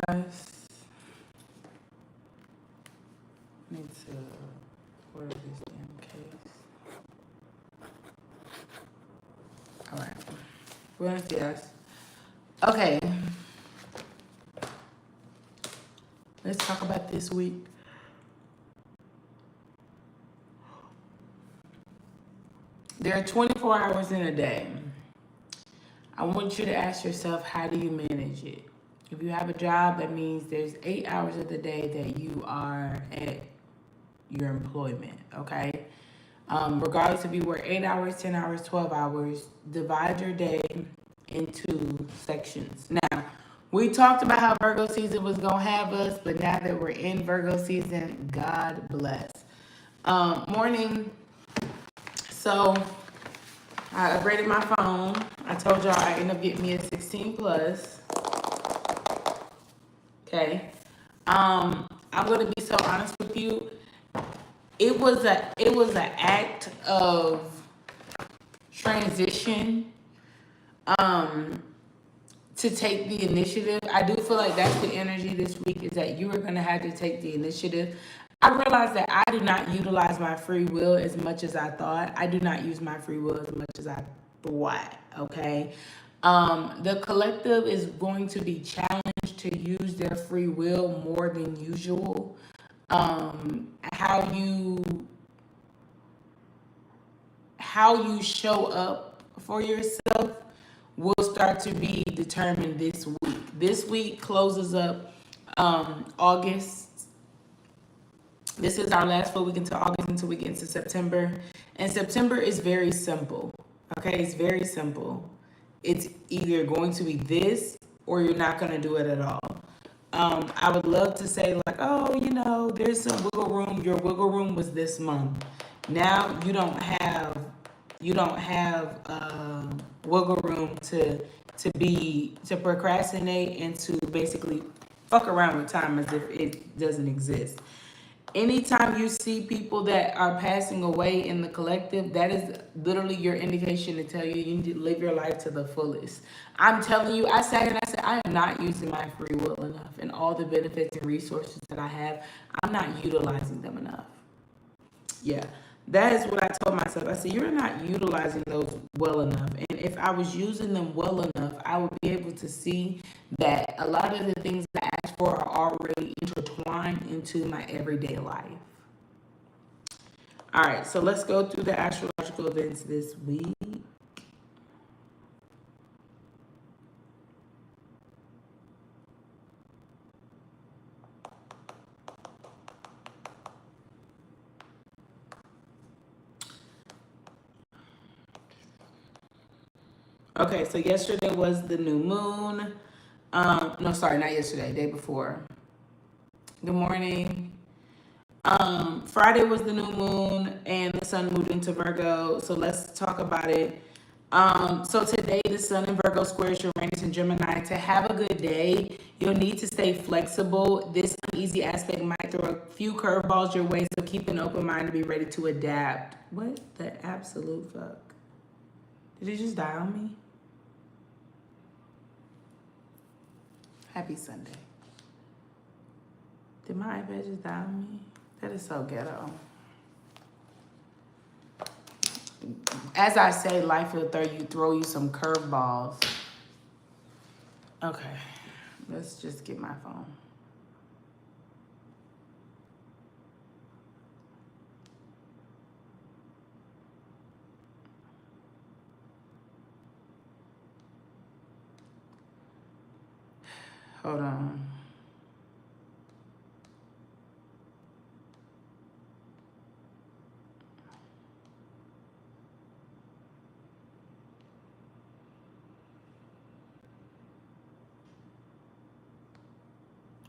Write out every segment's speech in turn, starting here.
guys. I need to order this damn case. Alright. Buenos dias. Okay. Let's talk about this week. There are 24 hours in a day. I want you to ask yourself, how do you manage it? If you have a job, that means there's 8 hours of the day that you are at your employment, okay? Regardless if you work 8 hours, 10 hours, 12 hours, divide your day into sections. Now, we talked about how Virgo season was going to have us, but now that we're in Virgo season, God bless. Morning. So, I upgraded my phone. I told y'all I ended up getting me a 16 plus. Okay. I'm gonna be so honest with you. It was an act of transition. To take the initiative. I do feel like that's the energy this week, is that you are gonna have to take the initiative. I realized that I do not utilize my free will as much as I thought. I do not use my free will as much as I thought. Okay. The collective is going to be challenged to use their free will more than usual. How you show up for yourself will start to be determined this week. This week closes up August. This is our last full week into August until we get into September. And September is very simple. Okay, it's very simple. It's either going to be this or you're not going to do it at all. I would love to say like, oh, there's some wiggle room. Your wiggle room was this month. Now you don't have wiggle room to procrastinate and to basically fuck around with time as if it doesn't exist. Anytime you see people that are passing away in the collective, that is literally your indication to tell you need to live your life to the fullest. I'm telling you, I sat here and I said, I am not using my free will enough, and all the benefits and resources that I have, I'm not utilizing them enough. Yeah, that is what I told myself. I said, you're not utilizing those well enough. And if I was using them well enough, I would be able to see that a lot of the things that I asked for are already intertwined into my everyday life. All right, so let's go through the astrological events this week. Okay, so yesterday was the new moon. No, sorry, not yesterday, day before. Good morning. Friday was the new moon and the sun moved into Virgo. So let's talk about it. So today the sun in Virgo squares Uranus and Gemini. To have a good day, you'll need to stay flexible. This uneasy aspect might throw a few curveballs your way, so keep an open mind to be ready to adapt. What the absolute fuck? Did he just die on me? Happy Sunday. Did my iPad just die on me? That is so ghetto. As I say, life will throw you some curveballs. Okay, let's just get my phone. Hold on.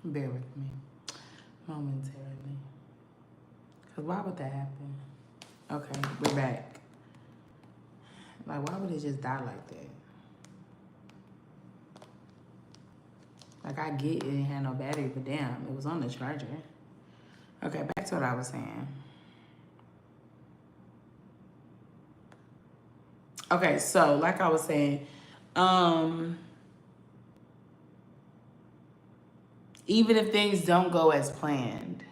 Bear with me momentarily. Because why would that happen? Okay, we're back. Like, why would it just die like that? Like, I get it didn't have no battery, but damn, it was on the charger. Okay, back to what I was saying. Okay, so like I was saying, even if things don't go as planned.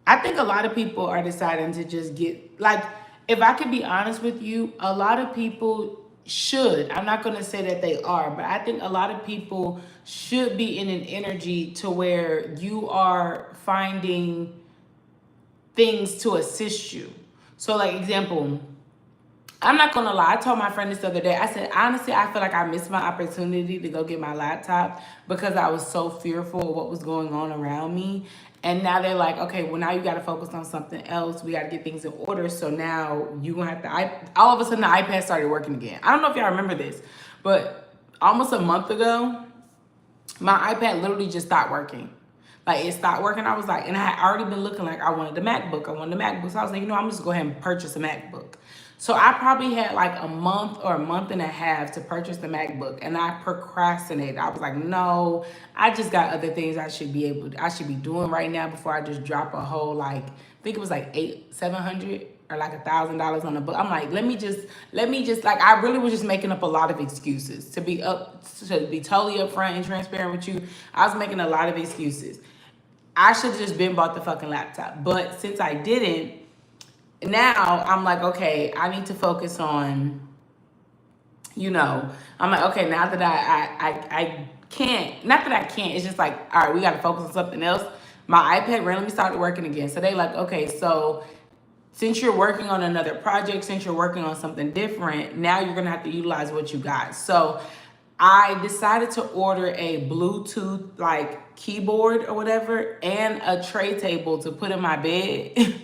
I think a lot of people are deciding to just get, like, if I could be honest with you, a lot of people should, I'm not going to say that they are, but I think a lot of people should be in an energy to where you are finding things to assist you. So, like, example, I'm not gonna lie. I told my friend this the other day. I said, honestly, I feel like I missed my opportunity to go get my laptop because I was so fearful of what was going on around me. And now they're like, okay, well, now you got to focus on something else. We got to get things in order. So now you're going to have to, all of a sudden the iPad started working again. I don't know if y'all remember this, but almost a month ago, my iPad literally just stopped working. Like, it stopped working. I was like, and I had already been looking like I wanted a MacBook. So I was like, you know, I'm just going to go ahead and purchase a MacBook. So I probably had like a month or a month and a half to purchase the MacBook, and I procrastinated. I was like, no, I just got other things I should be doing right now before I just drop a whole, like, I think it was like $700 or like $1,000 on a book. I'm like, let me just like, I really was just making up a lot of excuses to be totally upfront and transparent with you. I was making a lot of excuses. I should have just been bought the fucking laptop. But since I didn't, now I'm like, okay, I need to focus on, you know, I'm like, okay, now that I can't, not that I can't, it's just like, all right, we got to focus on something else. My iPad randomly started working again. So they like, okay, so since you're working on another project, since you're working on something different, now you're going to have to utilize what you got. So I decided to order a Bluetooth like keyboard or whatever and a tray table to put in my bed.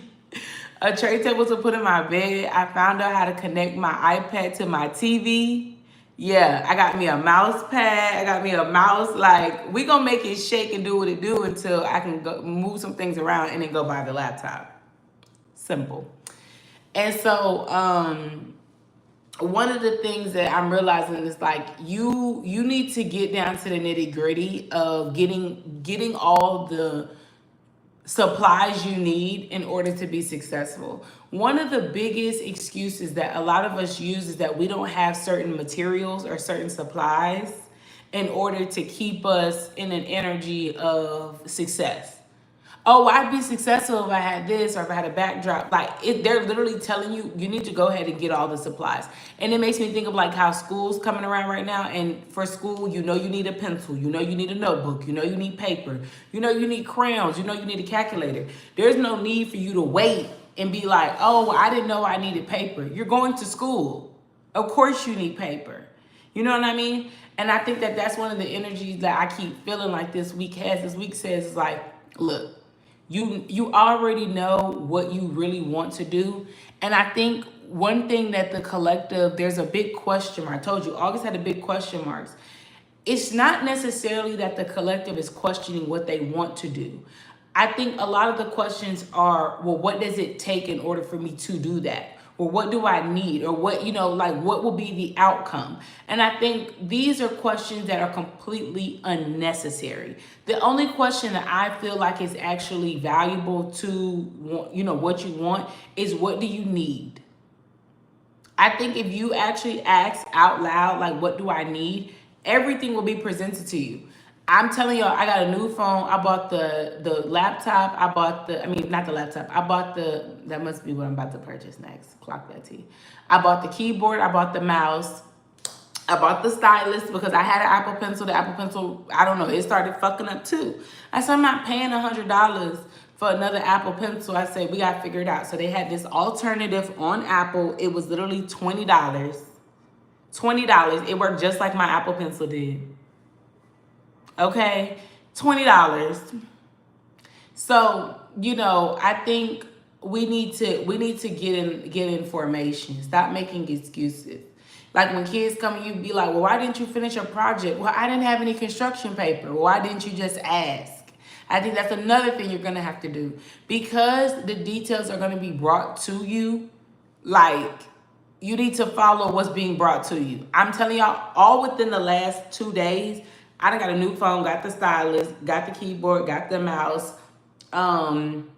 A tray table to put in my bed. I found out how to connect my iPad to my TV. Yeah, I got me a mouse pad. I got me a mouse. Like, we gonna make it shake and do what it do until I can go move some things around and then go buy the laptop. Simple. And so, one of the things that I'm realizing is like you need to get down to the nitty gritty of getting all the supplies you need in order to be successful. One of the biggest excuses that a lot of us use is that we don't have certain materials or certain supplies in order to keep us in an energy of success. Oh, I'd be successful if I had this or if I had a backdrop. Like, they're literally telling you, you need to go ahead and get all the supplies. And it makes me think of like how school's coming around right now. And for school, you know you need a pencil. You know you need a notebook. You know you need paper. You know you need crayons. You know you need a calculator. There's no need for you to wait and be like, oh, well, I didn't know I needed paper. You're going to school. Of course you need paper. You know what I mean? And I think that that's one of the energies that I keep feeling like this week has. This week says is like, look, you already know what you really want to do. And I think one thing that the collective, there's a big question mark. I told you, August had a big question marks. It's not necessarily that the collective is questioning what they want to do. I think a lot of the questions are, well, what does it take in order for me to do that? Or what do I need? Or what, you know, like what will be the outcome? And I think these are questions that are completely unnecessary. The only question that I feel like is actually valuable to, you know, what you want is, what do you need? I think if you actually ask out loud, like, what do I need? Everything will be presented to you. I'm telling y'all, I got a new phone. I bought the laptop. Not the laptop. That must be what I'm about to purchase next. Clock that T. I bought the keyboard. I bought the mouse. I bought the stylus because I had an Apple Pencil. The Apple Pencil, I don't know, it started fucking up too. I said, I'm not paying $100 for another Apple Pencil. I said, we got to figure it out. So they had this alternative on Apple. It was literally $20. $20. It worked just like my Apple Pencil did. Okay, $20. So, you know, I think we need to get information. Stop making excuses. Like when kids come and you be like, well, why didn't you finish your project? Well, I didn't have any construction paper. Why didn't you just ask? I think that's another thing you're gonna have to do, because the details are gonna be brought to you. Like, you need to follow what's being brought to you. I'm telling y'all, all within the last 2 days, I done got a new phone, got the stylus, got the keyboard, got the mouse. I'm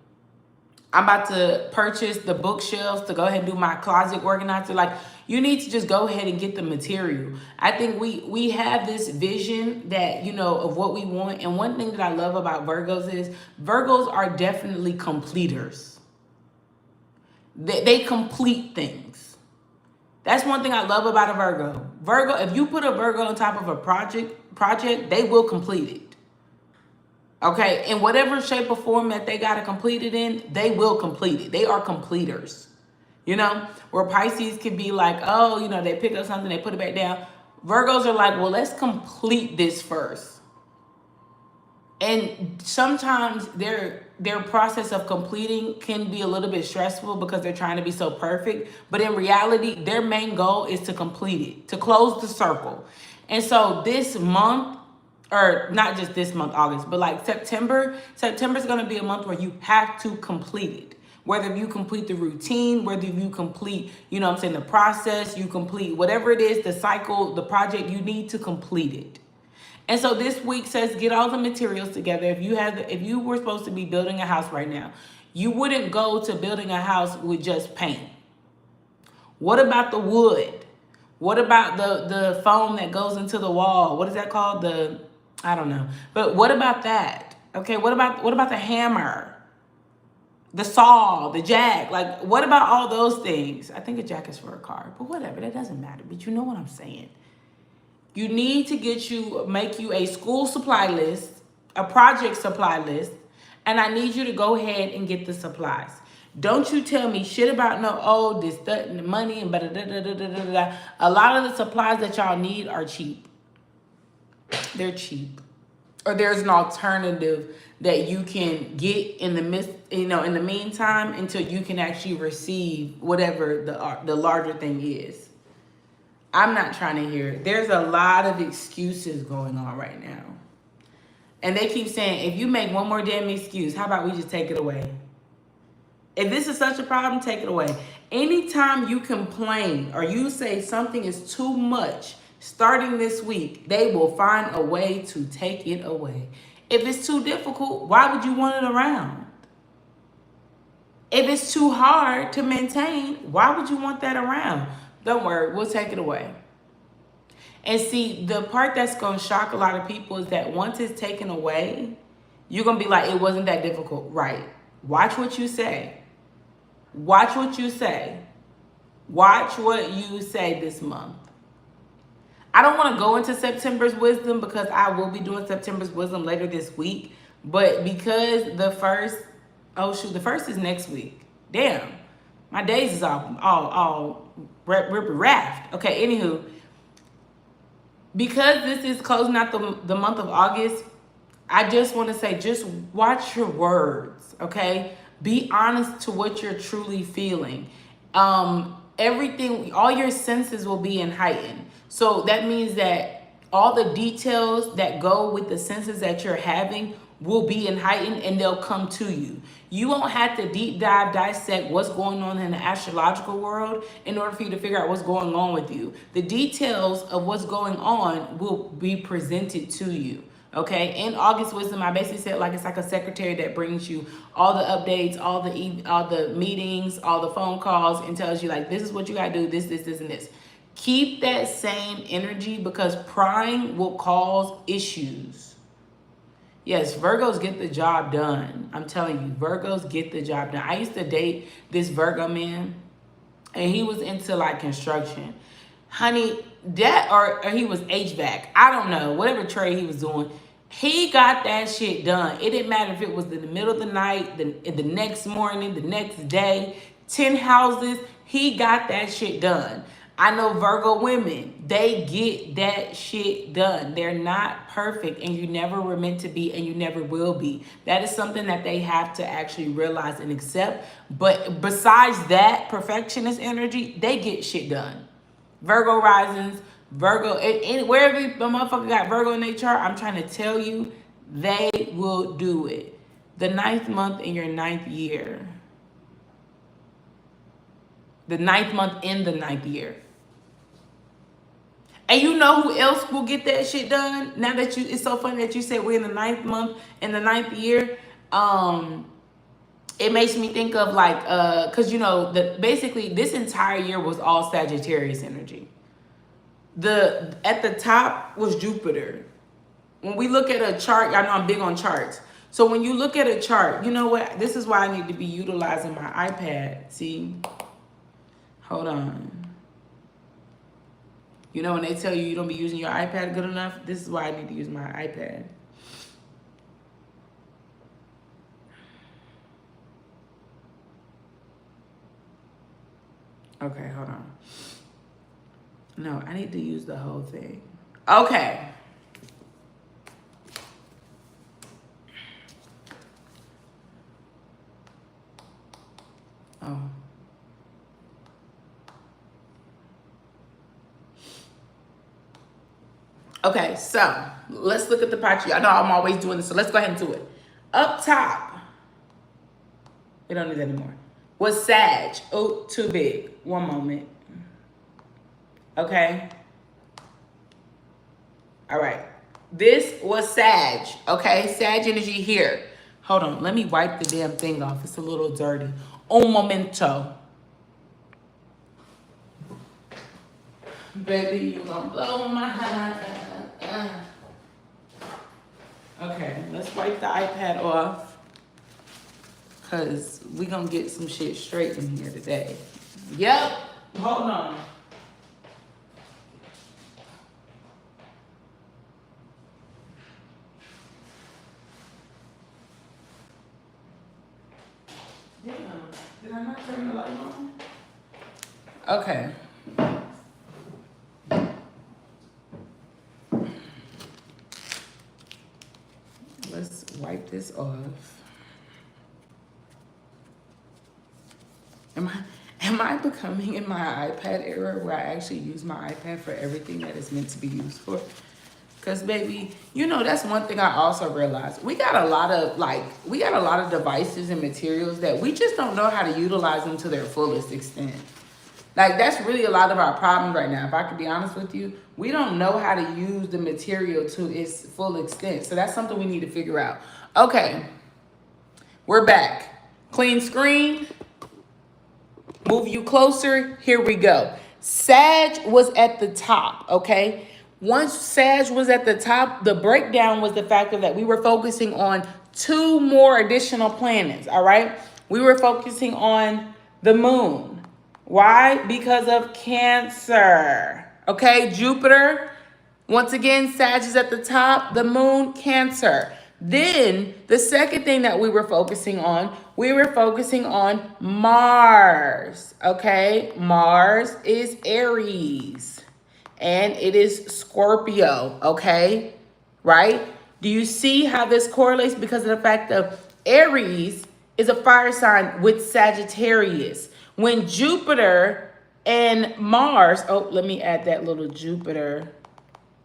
about to purchase the bookshelves to go ahead and do my closet organizer. Like, You need to just go ahead and get the material. I think we have this vision that, you know, of what we want. And one thing that I love about Virgos is Virgos are definitely completers. They complete things. That's one thing I love about a Virgo. Virgo, if you put a Virgo on top of a project, they will complete it. Okay, in whatever shape or form that they got to complete it in, they will complete it. They are completers. You know, where Pisces could be like, oh, you know, they pick up something, they put it back down. Virgos are like, well, let's complete this first. And sometimes their process of completing can be a little bit stressful because they're trying to be so perfect. But in reality, their main goal is to complete it, to close the circle. And so this month, or not just this month, August, but like September is going to be a month where you have to complete it. Whether you complete the routine, whether you complete, you know what I'm saying, the process, you complete whatever it is, the cycle, the project, you need to complete it. And so this week says get all the materials together. If you were supposed to be building a house right now, you wouldn't go to building a house with just paint. What about the wood? What about the foam that goes into the wall? What is that called? I don't know. But what about that? Okay, what about the hammer? The saw, the jack? Like, what about all those things? I think a jack is for a car, but whatever, that doesn't matter. But you know what I'm saying. You need to make you a school supply list, a project supply list, and I need you to go ahead and get the supplies. Don't you tell me shit about this, that, and the money, and da-da-da-da-da-da-da. A lot of the supplies that y'all need are cheap. They're cheap. Or there's an alternative that you can get in the meantime until you can actually receive whatever the larger thing is. I'm not trying to hear it. There's a lot of excuses going on right now. And they keep saying, if you make one more damn excuse, how about we just take it away? If this is such a problem, take it away. Anytime you complain or you say something is too much, starting this week, they will find a way to take it away. If it's too difficult, why would you want it around? If it's too hard to maintain, why would you want that around? Don't worry, we'll take it away. And see, the part that's going to shock a lot of people is that once it's taken away, you're going to be like, it wasn't that difficult. Right. Watch what you say. Watch what you say. Watch what you say this month. I don't want to go into September's wisdom because I will be doing September's wisdom later this week. But because the first is next week. Damn. My days is all raft. Okay, anywho. Because this is closing out the month of August, I just want to say, just watch your words, okay? Be honest to what you're truly feeling. Everything, all your senses will be heightened. So that means that all the details that go with the senses that you're having will be heightened and they'll come to you. You won't have to deep dive, dissect what's going on in the astrological world in order for you to figure out what's going on with you. The details of what's going on will be presented to you. Okay, in August wisdom, I basically said like it's like a secretary that brings you all the updates, all the meetings, all the phone calls, and tells you like this is what you gotta do, this, and this. Keep that same energy because prying will cause issues. Yes, Virgos get the job done. I'm telling you, Virgos get the job done. I used to date this Virgo man, and he was into like construction. Honey, or he was HVAC. I don't know, whatever trade he was doing. He got that shit done. It didn't matter if it was in the middle of the night, the next morning, the next day, 10 houses. He got that shit done. I know Virgo women, they get that shit done. They're not perfect, and you never were meant to be, and you never will be. That is something that they have to actually realize and accept. But besides that perfectionist energy, they get shit done. Virgo risings, Virgo, wherever the motherfucker got Virgo in their chart, I'm trying to tell you, they will do it. The 9th month in your 9th year. The 9th month in the 9th year. And you know who else will get that shit done? Now that it's so funny that you said we're in the 9th month in the 9th year. it makes me think of like, because you know, basically this entire year was all Sagittarius energy. At the top was Jupiter. When we look at a chart, y'all know I'm big on charts. So when you look at a chart, you know what? This is why I need to be utilizing my iPad. See? Hold on. You know when they tell you you don't be using your iPad good enough? This is why I need to use my iPad. Okay, hold on. No, I need to use the whole thing. Okay. Oh. Okay, so let's look at the pie chart. I know I'm always doing this, so let's go ahead and do it. Up top, we don't need that anymore, was Sag. Oh, too big. One moment. Okay. All right. This was Sag. Okay, Sag energy here. Hold on. Let me wipe the damn thing off. It's a little dirty. Un momento. Baby, you gonna blow my mind. Okay, let's wipe the iPad off. Because we gonna get some shit straight in here today. Yep. Hold on. Damn. Did I not turn the light on? Okay. Let's wipe this off. Am I becoming in my iPad era where I actually use my iPad for everything that it's meant to be used for? Because baby, you know, that's one thing I also realized. We got a lot of devices and materials that we just don't know how to utilize them to their fullest extent. Like, that's really a lot of our problem right now. If I could be honest with you, we don't know how to use the material to its full extent. So that's something we need to figure out. Okay, we're back. Clean screen. Move you closer. Here we go. Sag was at the top, okay? Once Sag was at the top, the breakdown was the fact that we were focusing on 2 more additional planets, all right? We were focusing on the moon. Why? Because of Cancer, okay? Jupiter, once again, Sag is at the top, the moon, Cancer. Then the second thing that we were focusing on Mars, okay? Mars is Aries and it is Scorpio, okay? Right? Do you see how this correlates? Because of the fact that Aries is a fire sign with Sagittarius. When Jupiter and Mars, oh, let me add that little Jupiter.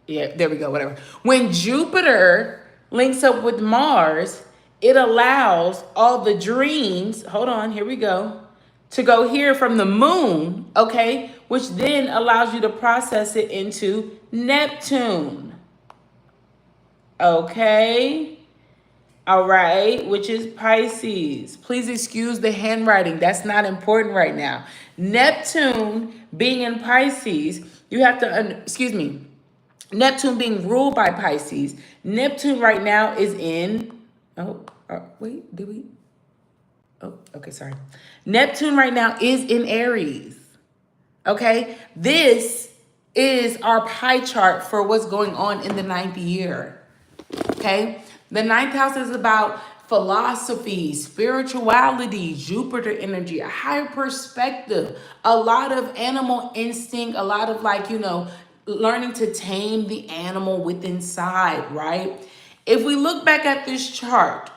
Yeah, there we go, whatever. When Jupiter links up with Mars, it allows all the dreams, hold on, here we go, to go here from the moon, okay, which then allows you to process it into Neptune. Okay. All right, which is Pisces. Please excuse the handwriting. That's not important right now. Neptune being in Pisces, you have to, excuse me, Neptune being ruled by Pisces. Neptune right now is in, wait, did we? Oh, okay, sorry. Neptune right now is in Aries. Okay, this is our pie chart for what's going on in the 9th year. Okay, the 9th house is about philosophy, spirituality, Jupiter energy, a higher perspective, a lot of animal instinct, a lot of learning to tame the animal within inside, right? If we look back at this chart,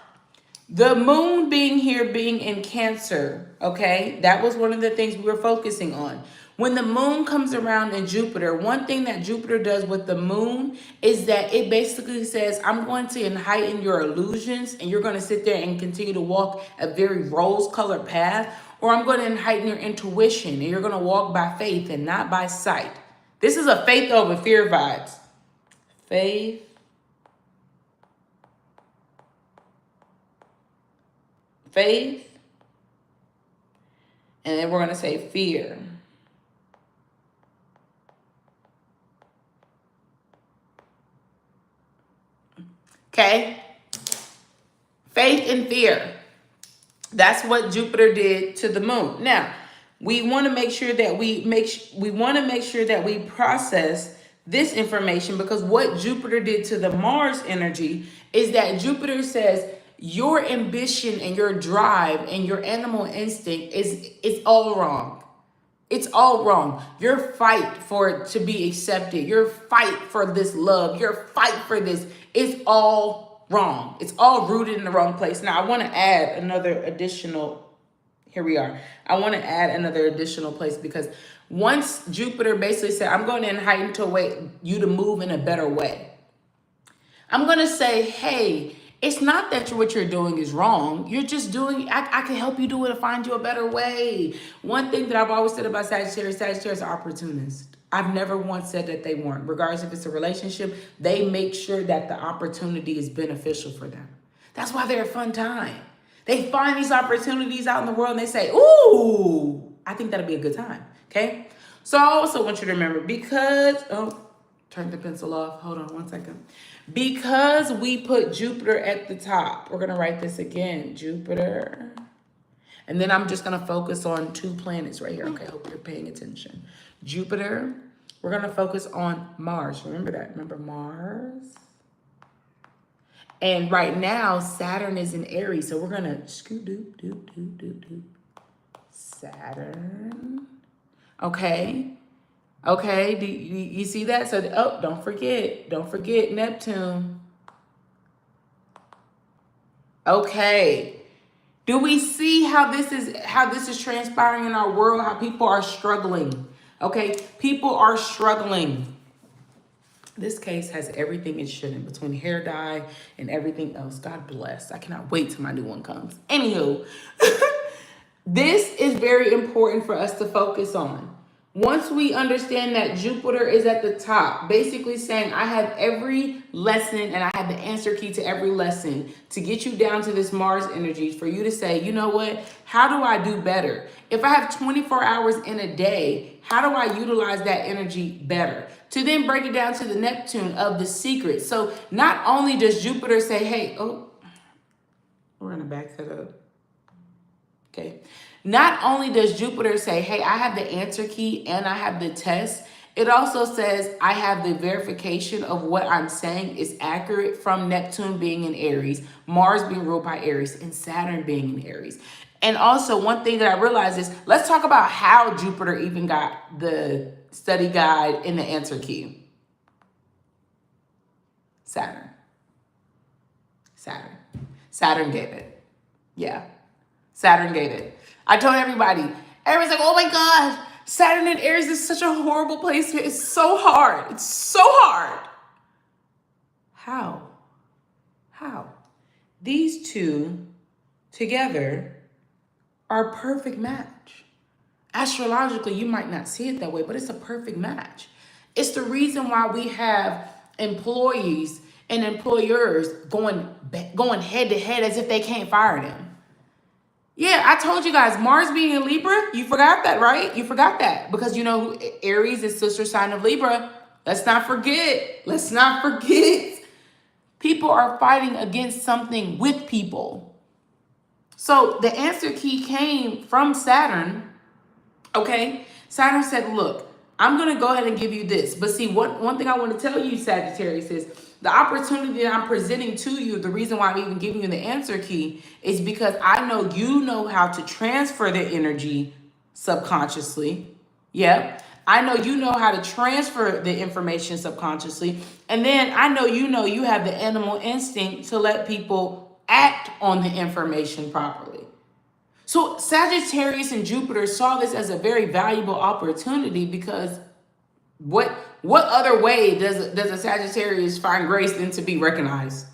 the moon being here, being in Cancer, okay, that was one of the things we were focusing on. When the moon comes around in Jupiter, one thing that Jupiter does with the moon is that it basically says, I'm going to heighten your illusions and you're going to sit there and continue to walk a very rose-colored path, or I'm going to heighten your intuition and you're going to walk by faith and not by sight. This is a faith over fear vibes. Faith. Faith And then we're going to say fear. Okay? Faith and fear. That's what Jupiter did to the moon. Now, we want to make sure that we process this information, because what Jupiter did to the Mars energy is that Jupiter says your ambition and your drive and your animal instinct is all wrong. It's all wrong. Your fight for it to be accepted, your fight for this love, your fight for this is all wrong. It's all rooted in the wrong place. Now, I want to add another additional, here we are. I want to add another additional place, because once Jupiter basically said, I'm going to heighten to wait you to move in a better way. I'm going to say, hey, it's not that what you're doing is wrong. You're just doing, I can help you do it to find you a better way. One thing that I've always said about Sagittarius are opportunists. I've never once said that they weren't. Regardless if it's a relationship, they make sure that the opportunity is beneficial for them. That's why they're a fun time. They find these opportunities out in the world and they say, ooh, I think that'll be a good time, okay? So I also want you to remember, because, turn the pencil off. Hold on one second. Because we put Jupiter at the top, we're going to write this again, Jupiter. And then I'm just going to focus on 2 planets right here. Okay, hope you're paying attention. Jupiter, we're going to focus on Mars. Remember that. Remember Mars? And right now, Saturn is in Aries. So we're going to scoot, doop, doop, doop, doop, doop. Saturn. Okay. Okay, do you see that? So, don't forget Neptune. Okay. Do we see how this is transpiring in our world? How people are struggling? Okay, people are struggling. This case has everything it shouldn't, between hair dye and everything else. God bless. I cannot wait till my new one comes. Anywho, this is very important for us to focus on. Once we understand that Jupiter is at the top, basically saying I have every lesson and I have the answer key to every lesson to get you down to this Mars energy, for you to say, you know what, how do I do better? If I have 24 hours in a day, how do I utilize that energy better? To then break it down to the Neptune of the secret. So not only does Jupiter say, hey, we're going to back that up. Okay. Not only does Jupiter say, hey, I have the answer key and I have the test, it also says I have the verification of what I'm saying is accurate, from Neptune being in Aries, Mars being ruled by Aries, and Saturn being in Aries. And also, one thing that I realized is, let's talk about how Jupiter even got the study guide in the answer key. Saturn gave it. Yeah. Saturn gave it. I told everybody. Everyone's like, oh my gosh, Saturn in Aries is such a horrible place. It's so hard. It's so hard. How? These two together are a perfect match. Astrologically, you might not see it that way, but it's a perfect match. It's the reason why we have employees and employers going head to head as if they can't fire them. Yeah, I told you guys, Mars being in Libra, you forgot that, right? You forgot that, because you know Aries is sister sign of Libra. Let's not forget. People are fighting against something with people. So the answer key came from Saturn. Okay, Saturn said, look, I'm going to go ahead and give you this. But see, one thing I want to tell you, Sagittarius, is the opportunity that I'm presenting to you, the reason why I'm even giving you the answer key, is because I know you know how to transfer the energy subconsciously. Yep. I know you know how to transfer the information subconsciously. And then I know you have the animal instinct to let people act on the information properly. So Sagittarius and Jupiter saw this as a very valuable opportunity, because what other way does a Sagittarius find grace than to be recognized?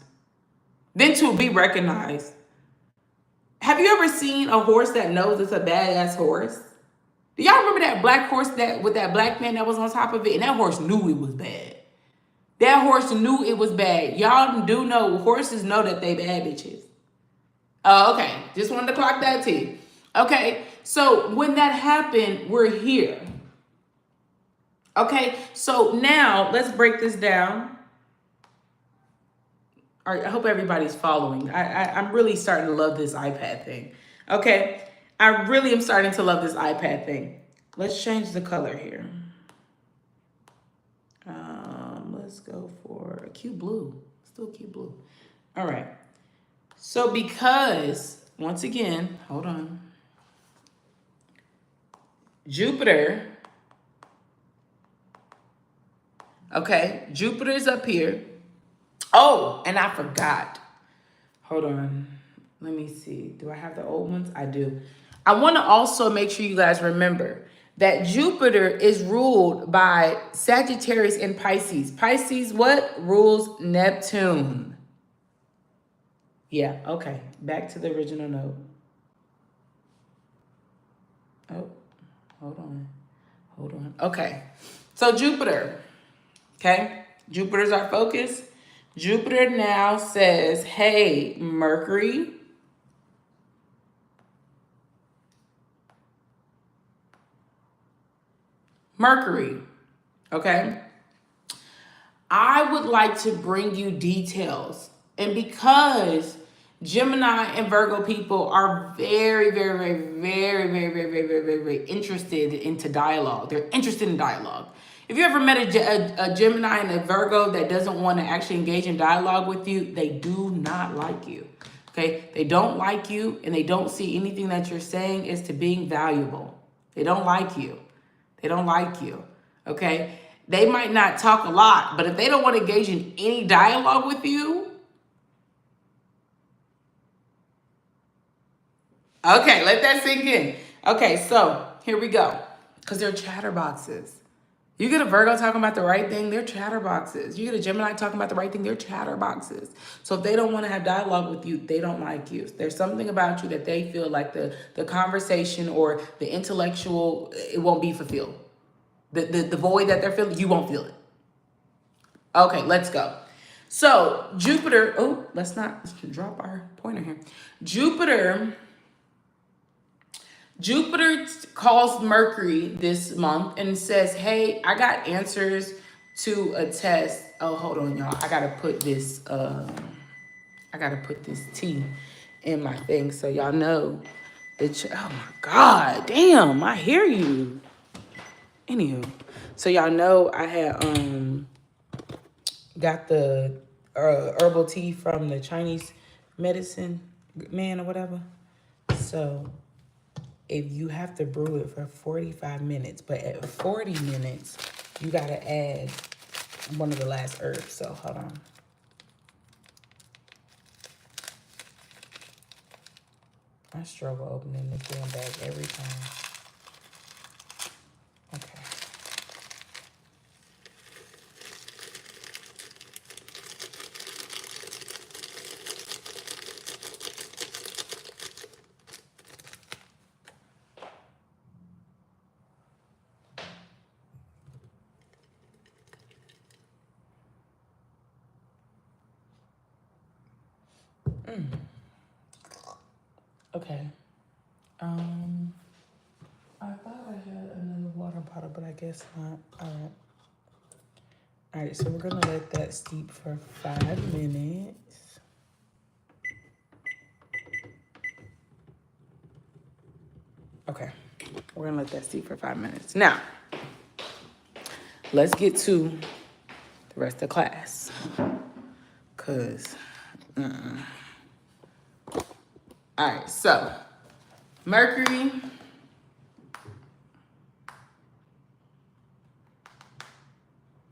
Have you ever seen a horse that knows it's a badass horse? Do y'all remember that black horse with that black man that was on top of it? And that horse knew it was bad. Y'all do know horses know that they bad bitches. Oh, okay. Just wanted to clock that too. Okay, so when that happened, we're here. Okay, so now let's break this down. All right, I hope everybody's following. I'm really starting to love this iPad thing. Okay, I really am starting to love this iPad thing. Let's change the color here. Let's go for a cute blue. Still cute blue. All right. So because, once again, hold on. Jupiter, okay, Jupiter's up here. Oh, and I forgot. Hold on. Let me see. Do I have the old ones? I do. I want to also make sure you guys remember that Jupiter is ruled by Sagittarius and Pisces. Pisces, what? Rules Neptune. Yeah, okay. Back to the original note. Oh, hold on. Hold on. Okay. So Jupiter, okay? Jupiter's our focus. Jupiter now says, hey, Mercury, okay? I would like to bring you details. And because Gemini and Virgo people are very interested into dialogue. They're interested in dialogue. If you ever met a Gemini and a Virgo that doesn't want to actually engage in dialogue with you, they do not like you. Okay? They don't like you, and they don't see anything that you're saying as to being valuable. They don't like you. They don't like you. Okay? They might not talk a lot, but if they don't want to engage in any dialogue with you, okay, let that sink in. Okay, so here we go. Because they're chatterboxes. You get a Virgo talking about the right thing, they're chatterboxes. You get a Gemini talking about the right thing, they're chatterboxes. So if they don't want to have dialogue with you, they don't like you. There's something about you that they feel like the conversation or the intellectual, it won't be fulfilled. The void that they're feeling, you won't feel it. Okay, let's go. So Jupiter, oh, let's not drop our pointer here. Jupiter calls Mercury this month and says, hey, I got answers to a test. Oh, hold on, y'all. I gotta put this T in my thing so y'all know that, oh my God, damn, I hear you. Anywho, so y'all know I had got the herbal tea from the Chinese medicine man or whatever. So if you have to brew it for 45 minutes, but at 40 minutes, you got to add one of the last herbs. So hold on. I struggle opening this damn bag every time. Okay. Okay. I thought I had another water bottle, but I guess not. All right. All right, so we're gonna let that steep for 5 minutes. Okay, we're gonna let that steep for 5 minutes. Now, let's get to the rest of class. Cause, all right, so Mercury.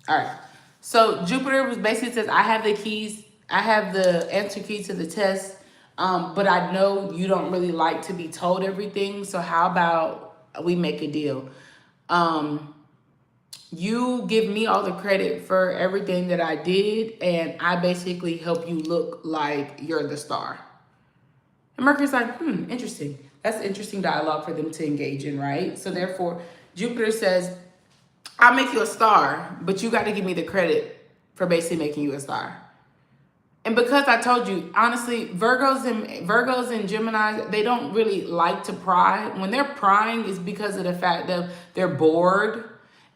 All right. So Jupiter was basically says, I have the keys. I have the answer key to the test. But I know you don't really like to be told everything. So how about we make a deal? You give me all the credit for everything that I did, and I basically help you look like you're the star. And Mercury's like, interesting. That's interesting dialogue for them to engage in, right? So therefore, Jupiter says, I'll make you a star, but you got to give me the credit for basically making you a star. And because I told you, honestly, Virgos and Geminis, they don't really like to pry. When they're prying, it's because of the fact that they're bored,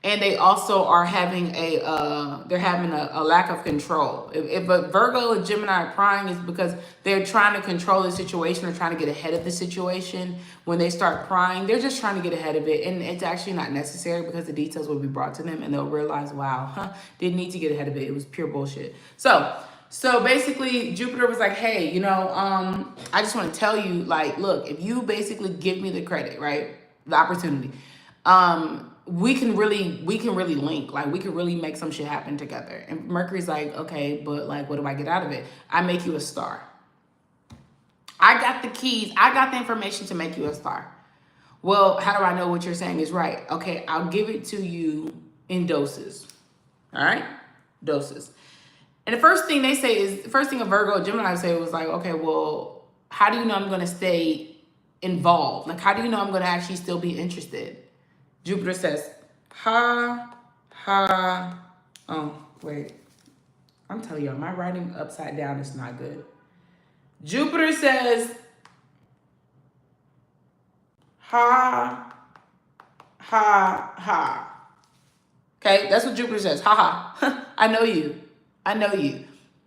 and they also are having a lack of control. If a Virgo and Gemini are prying, it's because they're trying to control the situation or trying to get ahead of the situation. When they start prying, they're just trying to get ahead of it, and it's actually not necessary because the details will be brought to them, and they'll realize, wow, didn't need to get ahead of it. It was pure bullshit. So basically, Jupiter was like, hey, I just want to tell you, like, look, if you basically give me the credit, right, the opportunity, we can really link. Like, we can really make some shit happen together. And Mercury's like, okay, but like, what do I get out of it? I make you a star. I got the keys. I got the information to make you a star. Well, how do I know what you're saying is right? Okay, I'll give it to you in doses. All right? Doses. And the first thing a Virgo or Gemini would say was like, okay, well, how do you know I'm going to stay involved? Like, how do you know I'm going to actually still be interested? Jupiter says, oh, wait. I'm telling you, my writing upside down is not good. Jupiter says, ha. Okay, that's what Jupiter says. I know you.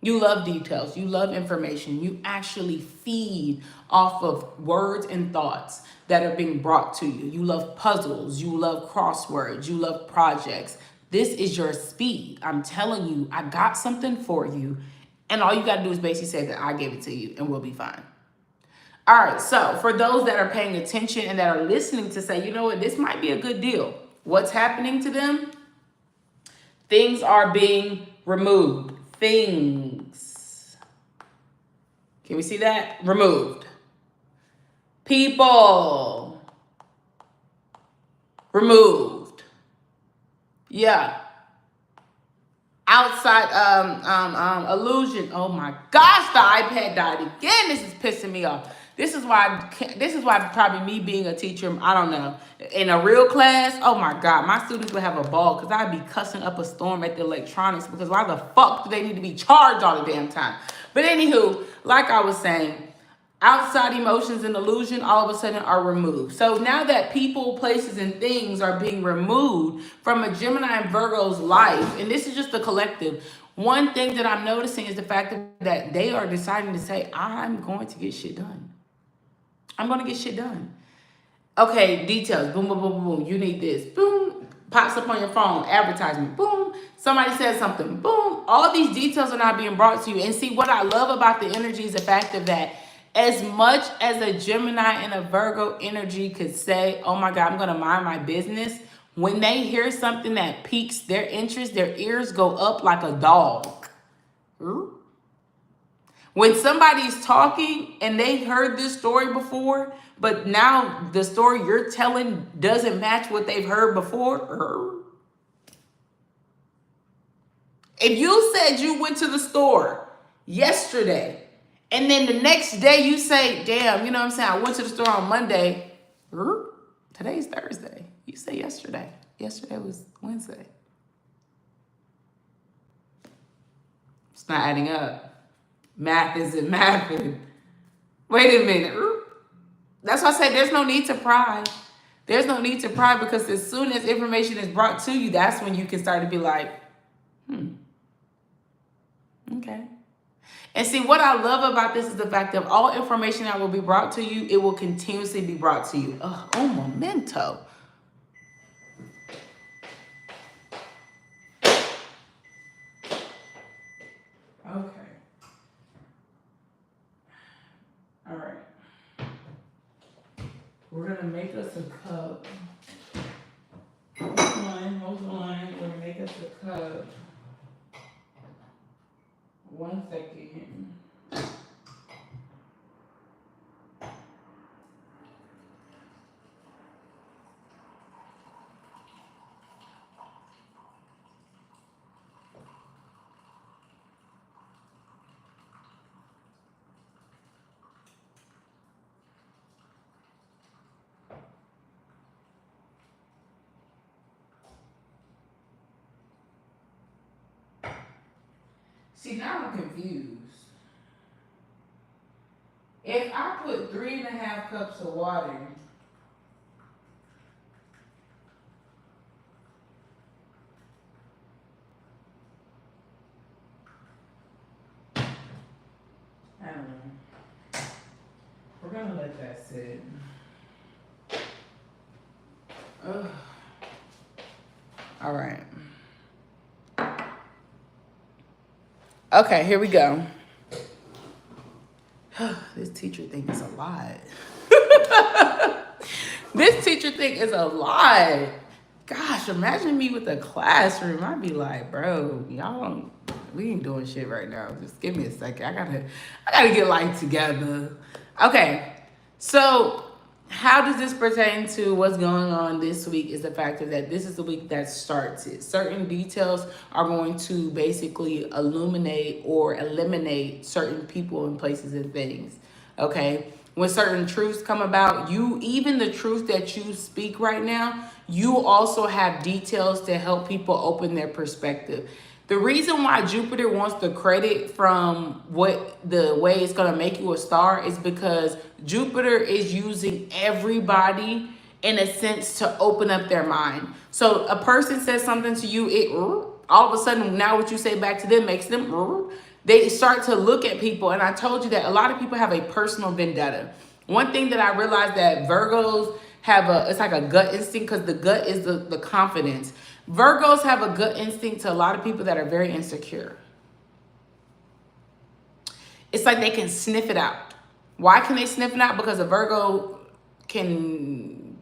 You love details. You love information. You actually feed off of words and thoughts that are being brought to you. You love puzzles. You love crosswords. You love projects. This is your speed. I'm telling you, I got something for you. And all you got to do is basically say that I gave it to you and we'll be fine. All right, so for those that are paying attention and that are listening to say, you know what, this might be a good deal. What's happening to them? Things are being removed. Things. Can we see that? Removed. People. Removed. Yeah. Outside illusion. Oh my gosh, the iPad died again. This is pissing me off. This is why probably me being a teacher, I don't know, in a real class, oh my God, my students would have a ball because I'd be cussing up a storm at the electronics because why the fuck do they need to be charged all the damn time? But anywho, like I was saying, outside emotions and illusion all of a sudden are removed. So now that people, places, and things are being removed from a Gemini and Virgo's life, and this is just the collective, one thing that I'm noticing is the fact that they are deciding to say, I'm going to get shit done. I'm going to get shit done. Okay, details. Boom, boom, boom, boom, boom. You need this. Boom. Pops up on your phone. Advertisement. Boom. Somebody says something. Boom. All these details are now being brought to you. And see, what I love about the energy is the fact of that as much as a Gemini and a Virgo energy could say, oh my God, I'm going to mind my business. When they hear something that piques their interest, their ears go up like a dog. Ooh. When somebody's talking and they heard this story before, but now the story you're telling doesn't match what they've heard before. If you said you went to the store yesterday and then the next day you say, damn, you know what I'm saying? I went to the store on Monday. Today's Thursday. You say yesterday. Yesterday was Wednesday. It's not adding up. Math isn't mathing. Wait a minute. That's why I say there's no need to pry. There's no need to pry because as soon as information is brought to you, that's when you can start to be like, okay. And see, what I love about this is the fact that all information that will be brought to you, it will continuously be brought to you. Oh, memento. Okay. All right. We're going to make us a cup. Hold on. We're going to make us a cup. 1 second. See, now I'm confused. If I put 3.5 cups of water, I don't know. We're gonna let that sit. Ugh. All right. Okay, here we go. This teacher thing is a lot. This teacher thing is a lot. Gosh, imagine me with a classroom. I'd be like, bro, we ain't doing shit right now. Just give me a second. I gotta get life together. Okay, so how does this pertain to what's going on this week is the fact that this is the week that starts it. Certain details are going to basically illuminate or eliminate certain people and places and things. Okay? When certain truths come about, even the truth that you speak right now, you also have details to help people open their perspective. The reason why Jupiter wants the credit from the way it's going to make you a star is because Jupiter is using everybody in a sense to open up their mind. So a person says something to you, all of a sudden now what you say back to them makes them, they start to look at people. And I told you that a lot of people have a personal vendetta. One thing that I realized that Virgos have it's like a gut instinct, because the gut is the confidence. Virgos have a gut instinct to a lot of people that are very insecure. It's like they can sniff it out. Why can they sniff it out? Because Virgos can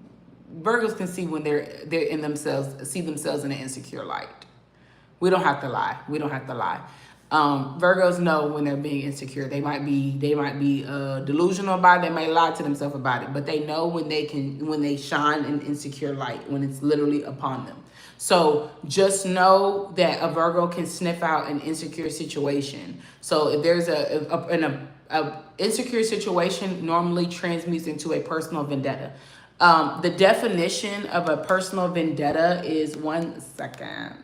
see when they're in themselves, see themselves in an insecure light. We don't have to lie. Virgos know when they're being insecure. They might be delusional about it. They might lie to themselves about it, but they know when they shine an insecure light, when it's literally upon them. So just know that a Virgo can sniff out an insecure situation. So if there's an insecure situation, normally transmutes into a personal vendetta. The definition of a personal vendetta is, one second.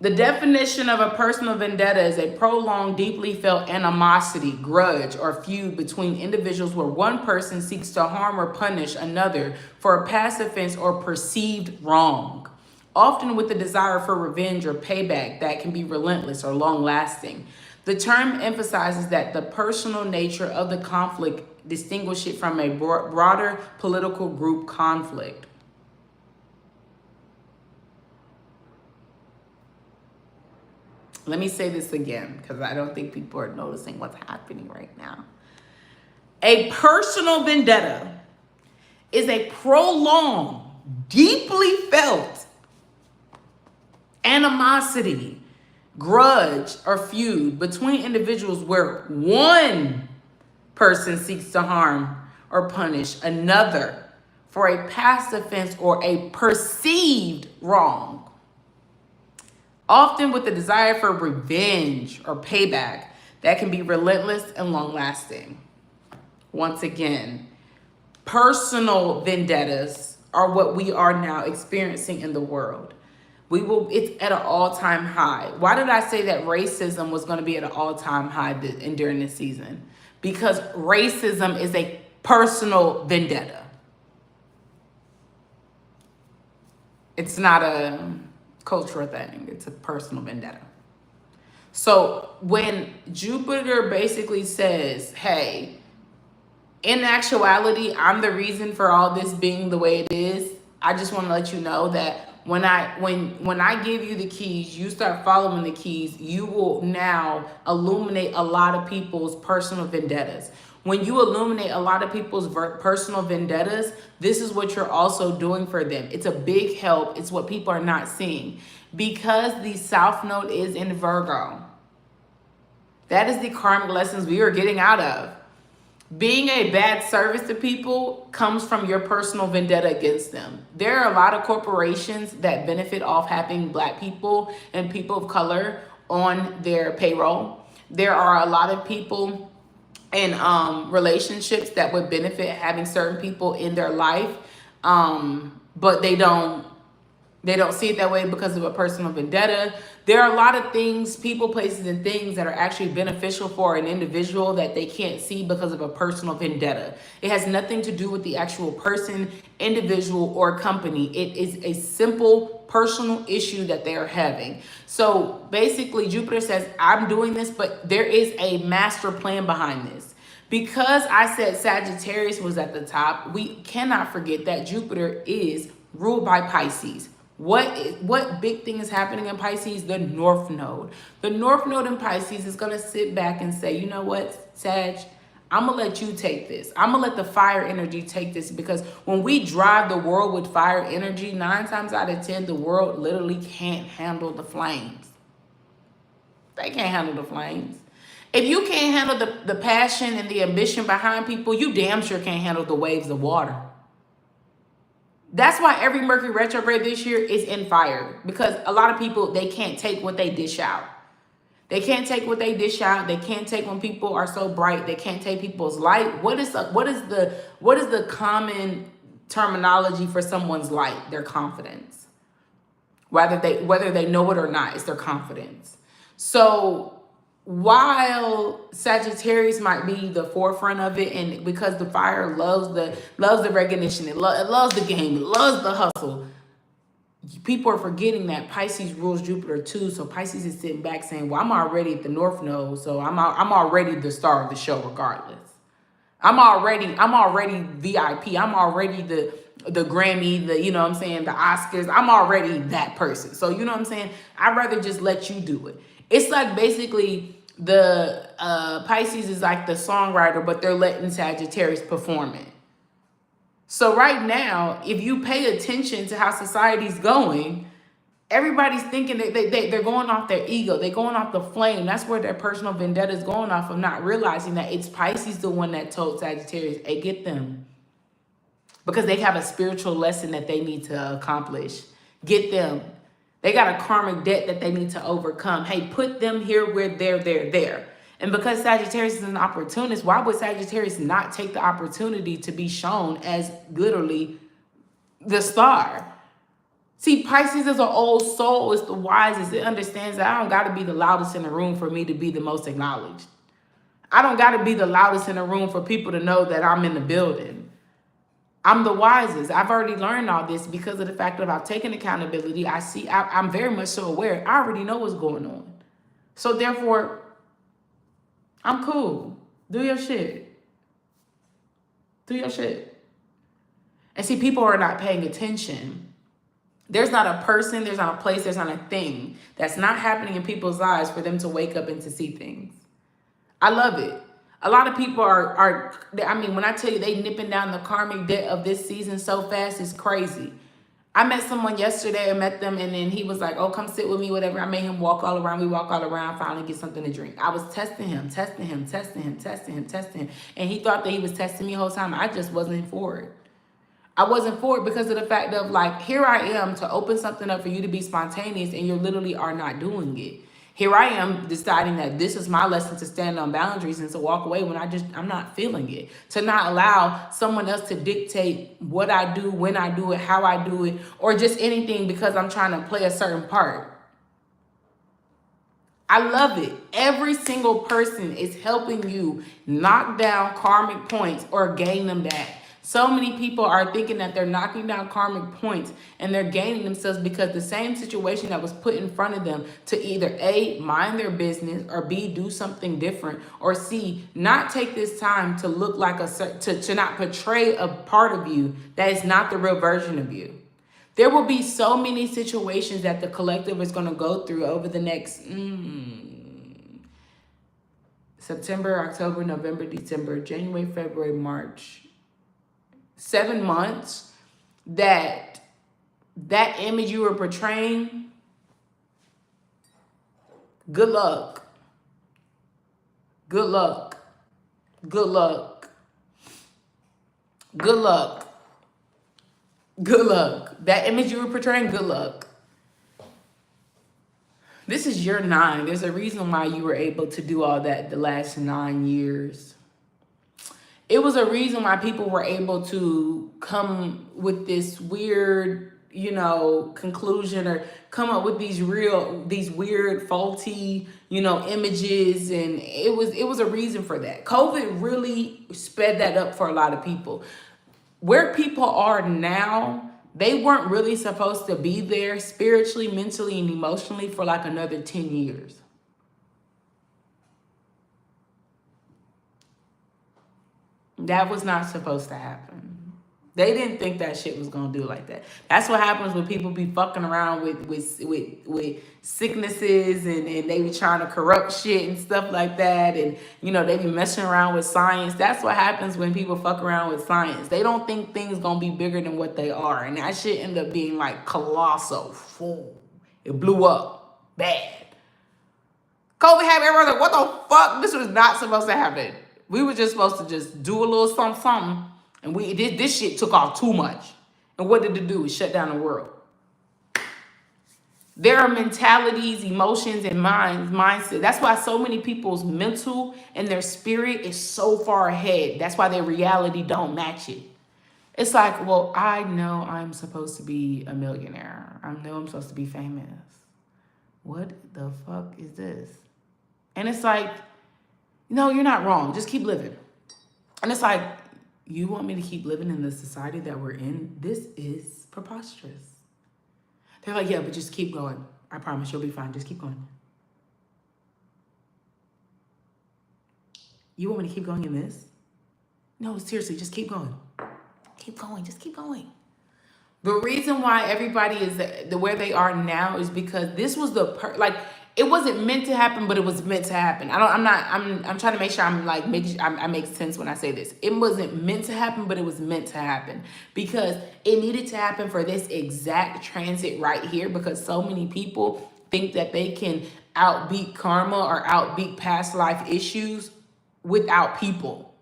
The definition of a personal vendetta is a prolonged, deeply felt animosity, grudge, or feud between individuals where one person seeks to harm or punish another for a past offense or perceived wrong, often with the desire for revenge or payback that can be relentless or long-lasting. The term emphasizes that the personal nature of the conflict distinguishes it from a broader political group conflict. Let me say this again, because I don't think people are noticing what's happening right now. A personal vendetta is a prolonged, deeply felt animosity, grudge, or feud between individuals where one person seeks to harm or punish another for a past offense or a perceived wrong, often with the desire for revenge or payback that can be relentless and long-lasting. Once again, personal vendettas are what we are now experiencing in the world. It's at an all-time high. Why did I say that racism was going to be at an all-time high during this season? Because racism is a personal vendetta. It's not a cultural thing. It's a personal vendetta. So when Jupiter basically says, hey, in actuality, I'm the reason for all this being the way it is, I just want to let you know that when I give you the keys, you start following the keys, you will now illuminate a lot of people's personal vendettas. When you illuminate a lot of people's personal vendettas, this is what you're also doing for them. It's a big help. It's what people are not seeing. Because the South Node is in Virgo, that is the karmic lessons we are getting out of. Being a bad service to people comes from your personal vendetta against them. There are a lot of corporations that benefit off having Black people and people of color on their payroll. There are a lot of people in relationships that would benefit having certain people in their life, but they don't They don't see it that way because of a personal vendetta. There are a lot of things, people, places, and things that are actually beneficial for an individual that they can't see because of a personal vendetta. It has nothing to do with the actual person, individual, or company. It is a simple personal issue that they are having. So basically, Jupiter says, I'm doing this, but there is a master plan behind this. Because I said Sagittarius was at the top, we cannot forget that Jupiter is ruled by Pisces. What big thing is happening in Pisces? The North Node. The North Node in Pisces is going to sit back and say, you know what, Sag, I'm going to let you take this. I'm going to let the fire energy take this, because when we drive the world with fire energy, 9 times out of 10, the world literally can't handle the flames. They can't handle the flames. If you can't handle the passion and the ambition behind people, you damn sure can't handle the waves of water. That's why every Mercury retrograde this year is in fire, because a lot of people, they can't take what they dish out. They can't take what they dish out. They can't take when people are so bright. They can't take people's light. What is the common terminology for someone's light? Their confidence. Whether they know it or not, it's their confidence. So while Sagittarius might be the forefront of it, and because the fire loves the recognition, it loves the game, it loves the hustle, people are forgetting that Pisces rules Jupiter too. So Pisces is sitting back saying, well, I'm already at the North Node, so I'm already the star of the show regardless. I'm already VIP. I'm already the Grammy, the, you know what I'm saying, the Oscars. I'm already that person. So, you know what I'm saying? I'd rather just let you do it. It's like basically the Pisces is like the songwriter, but they're letting Sagittarius perform it. So right now, if you pay attention to how society's going, everybody's thinking that they're going off their ego. They're going off the flame. That's where their personal vendetta is going off of, not realizing that it's Pisces the one that told Sagittarius, hey, get them. Because they have a spiritual lesson that they need to accomplish. Get them. They got a karmic debt that they need to overcome. Hey, put them here where they're there. And because Sagittarius is an opportunist, why would Sagittarius not take the opportunity to be shown as literally the star? See, Pisces is an old soul. It's the wisest. It understands that I don't got to be the loudest in the room for me to be the most acknowledged. I don't got to be the loudest in the room for people to know that I'm in the building. I'm the wisest. I've already learned all this because of the fact that I've taken accountability. I'm very much so aware. I already know what's going on. So therefore, I'm cool. Do your shit. Do your shit. And see, people are not paying attention. There's not a person, there's not a place, there's not a thing that's not happening in people's lives for them to wake up and to see things. I love it. A lot of people are, I mean, when I tell you they nipping down the karmic debt of this season so fast, it's crazy. I met someone yesterday, and then he was like, oh, come sit with me, whatever. I made him walk all around. We walk all around, finally get something to drink. I was testing him. And he thought that he was testing me the whole time. I just wasn't for it. I wasn't for it because of the fact of, like, here I am to open something up for you to be spontaneous, and you literally are not doing it. Here I am deciding that this is my lesson to stand on boundaries and to walk away when I'm not feeling it. To not allow someone else to dictate what I do, when I do it, how I do it, or just anything because I'm trying to play a certain part. I love it. Every single person is helping you knock down karmic points or gain them back. So many people are thinking that they're knocking down karmic points and they're gaining themselves because the same situation that was put in front of them to either A, mind their business, or B, do something different, or C, not take this time to look like to not portray a part of you that is not the real version of you. There will be so many situations that the collective is going to go through over the next September, October, November, December, January, February, March. 7 months that image you were portraying, good luck. Good luck. Good luck. Good luck. Good luck. That image you were portraying, good luck. This is your 9. There's a reason why you were able to do all that the last 9 years. It was a reason why people were able to come with this weird conclusion or come up with these weird, faulty, images. And it was a reason for that. COVID really sped that up for a lot of people. Where people are now, they weren't really supposed to be there spiritually, mentally, and emotionally for like another 10 years. That was not supposed to happen. They didn't think that shit was gonna do like that. That's what happens when people be fucking around with sicknesses, and they be trying to corrupt shit and stuff like that. And they be messing around with science. That's what happens when people fuck around with science. They don't think things gonna be bigger than what they are. And that shit end up being like colossal. It blew up bad. COVID happened, everyone's like, what the fuck? This was not supposed to happen. We were just supposed to just do a little something. And this shit took off too much. And what did it do? It shut down the world. There are mentalities, emotions, and mindset. That's why so many people's mental and their spirit is so far ahead. That's why their reality don't match it. It's like, well, I know I'm supposed to be a millionaire. I know I'm supposed to be famous. What the fuck is this? And it's like, no, you're not wrong. Just keep living. And it's like, you want me to keep living in the society that we're in? This is preposterous. They're like, yeah, but just keep going. I promise you'll be fine. Just keep going. You want me to keep going in this? No, seriously, just keep going. Keep going. Just keep going. The reason why everybody is the where they are now is because this was it wasn't meant to happen, but it was meant to happen. I'm trying to make sure I make sense when I say this. It wasn't meant to happen, but it was meant to happen because it needed to happen for this exact transit right here, because so many people think that they can outbeat karma or outbeat past life issues without people.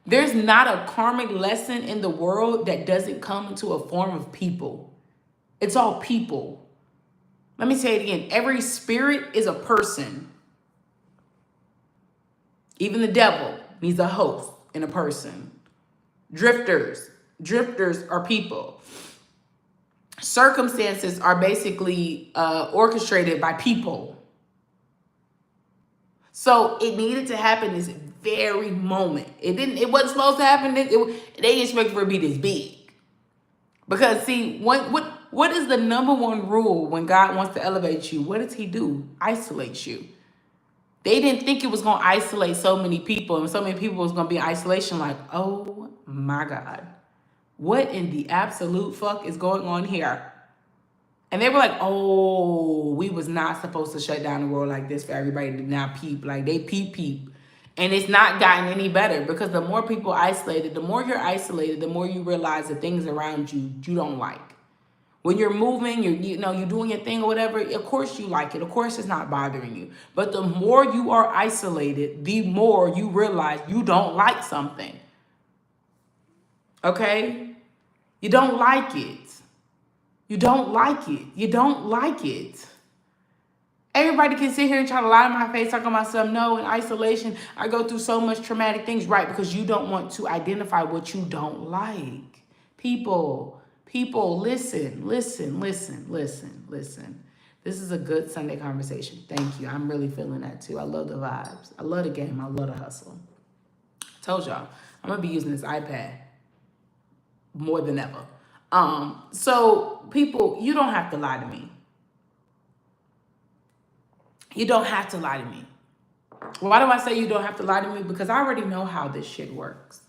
There's not a karmic lesson in the world that doesn't come into a form of people. It's all people. Let me say it again. Every spirit is a person. Even the devil needs a host and a person. Drifters are people. Circumstances are basically orchestrated by people. So it needed to happen this very moment. It wasn't supposed to happen. They didn't expect for it to be this big. Because see, what is the number one rule when God wants to elevate you? What does he do? Isolates you. They didn't think it was going to isolate so many people, and so many people was going to be in isolation like, oh my God, what in the absolute fuck is going on here? And they were like, oh, we was not supposed to shut down the world like this for everybody to not peep. Like they peep. And it's not gotten any better, because the more people isolated, the more you're isolated, the more you realize the things around you don't like. When you're moving, you're doing your thing or whatever, of course you like it. Of course it's not bothering you. But the more you are isolated, the more you realize you don't like something. Okay? You don't like it. You don't like it. You don't like it. Everybody can sit here and try to lie to my face, talking about something. No, in isolation, I go through so much traumatic things. Right, because you don't want to identify what you don't like. People, listen. This is a good Sunday conversation. Thank you. I'm really feeling that too. I love the vibes. I love the game. I love the hustle. I told y'all, I'm going to be using this iPad more than ever. So people, you don't have to lie to me. You don't have to lie to me. Why do I say you don't have to lie to me? Because I already know how this shit works.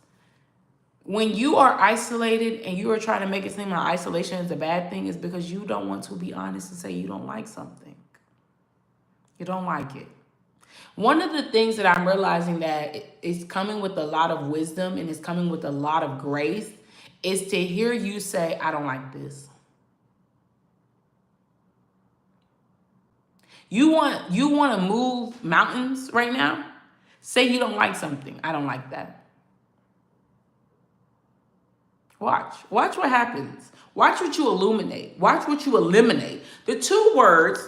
When you are isolated and you are trying to make it seem like isolation is a bad thing, is because you don't want to be honest and say you don't like something. You don't like it. One of the things that I'm realizing that is coming with a lot of wisdom and is coming with a lot of grace is to hear you say, I don't like this. You want to move mountains right now? Say you don't like something. I don't like that. Watch what happens. Watch what you illuminate. Watch what you eliminate. The two words,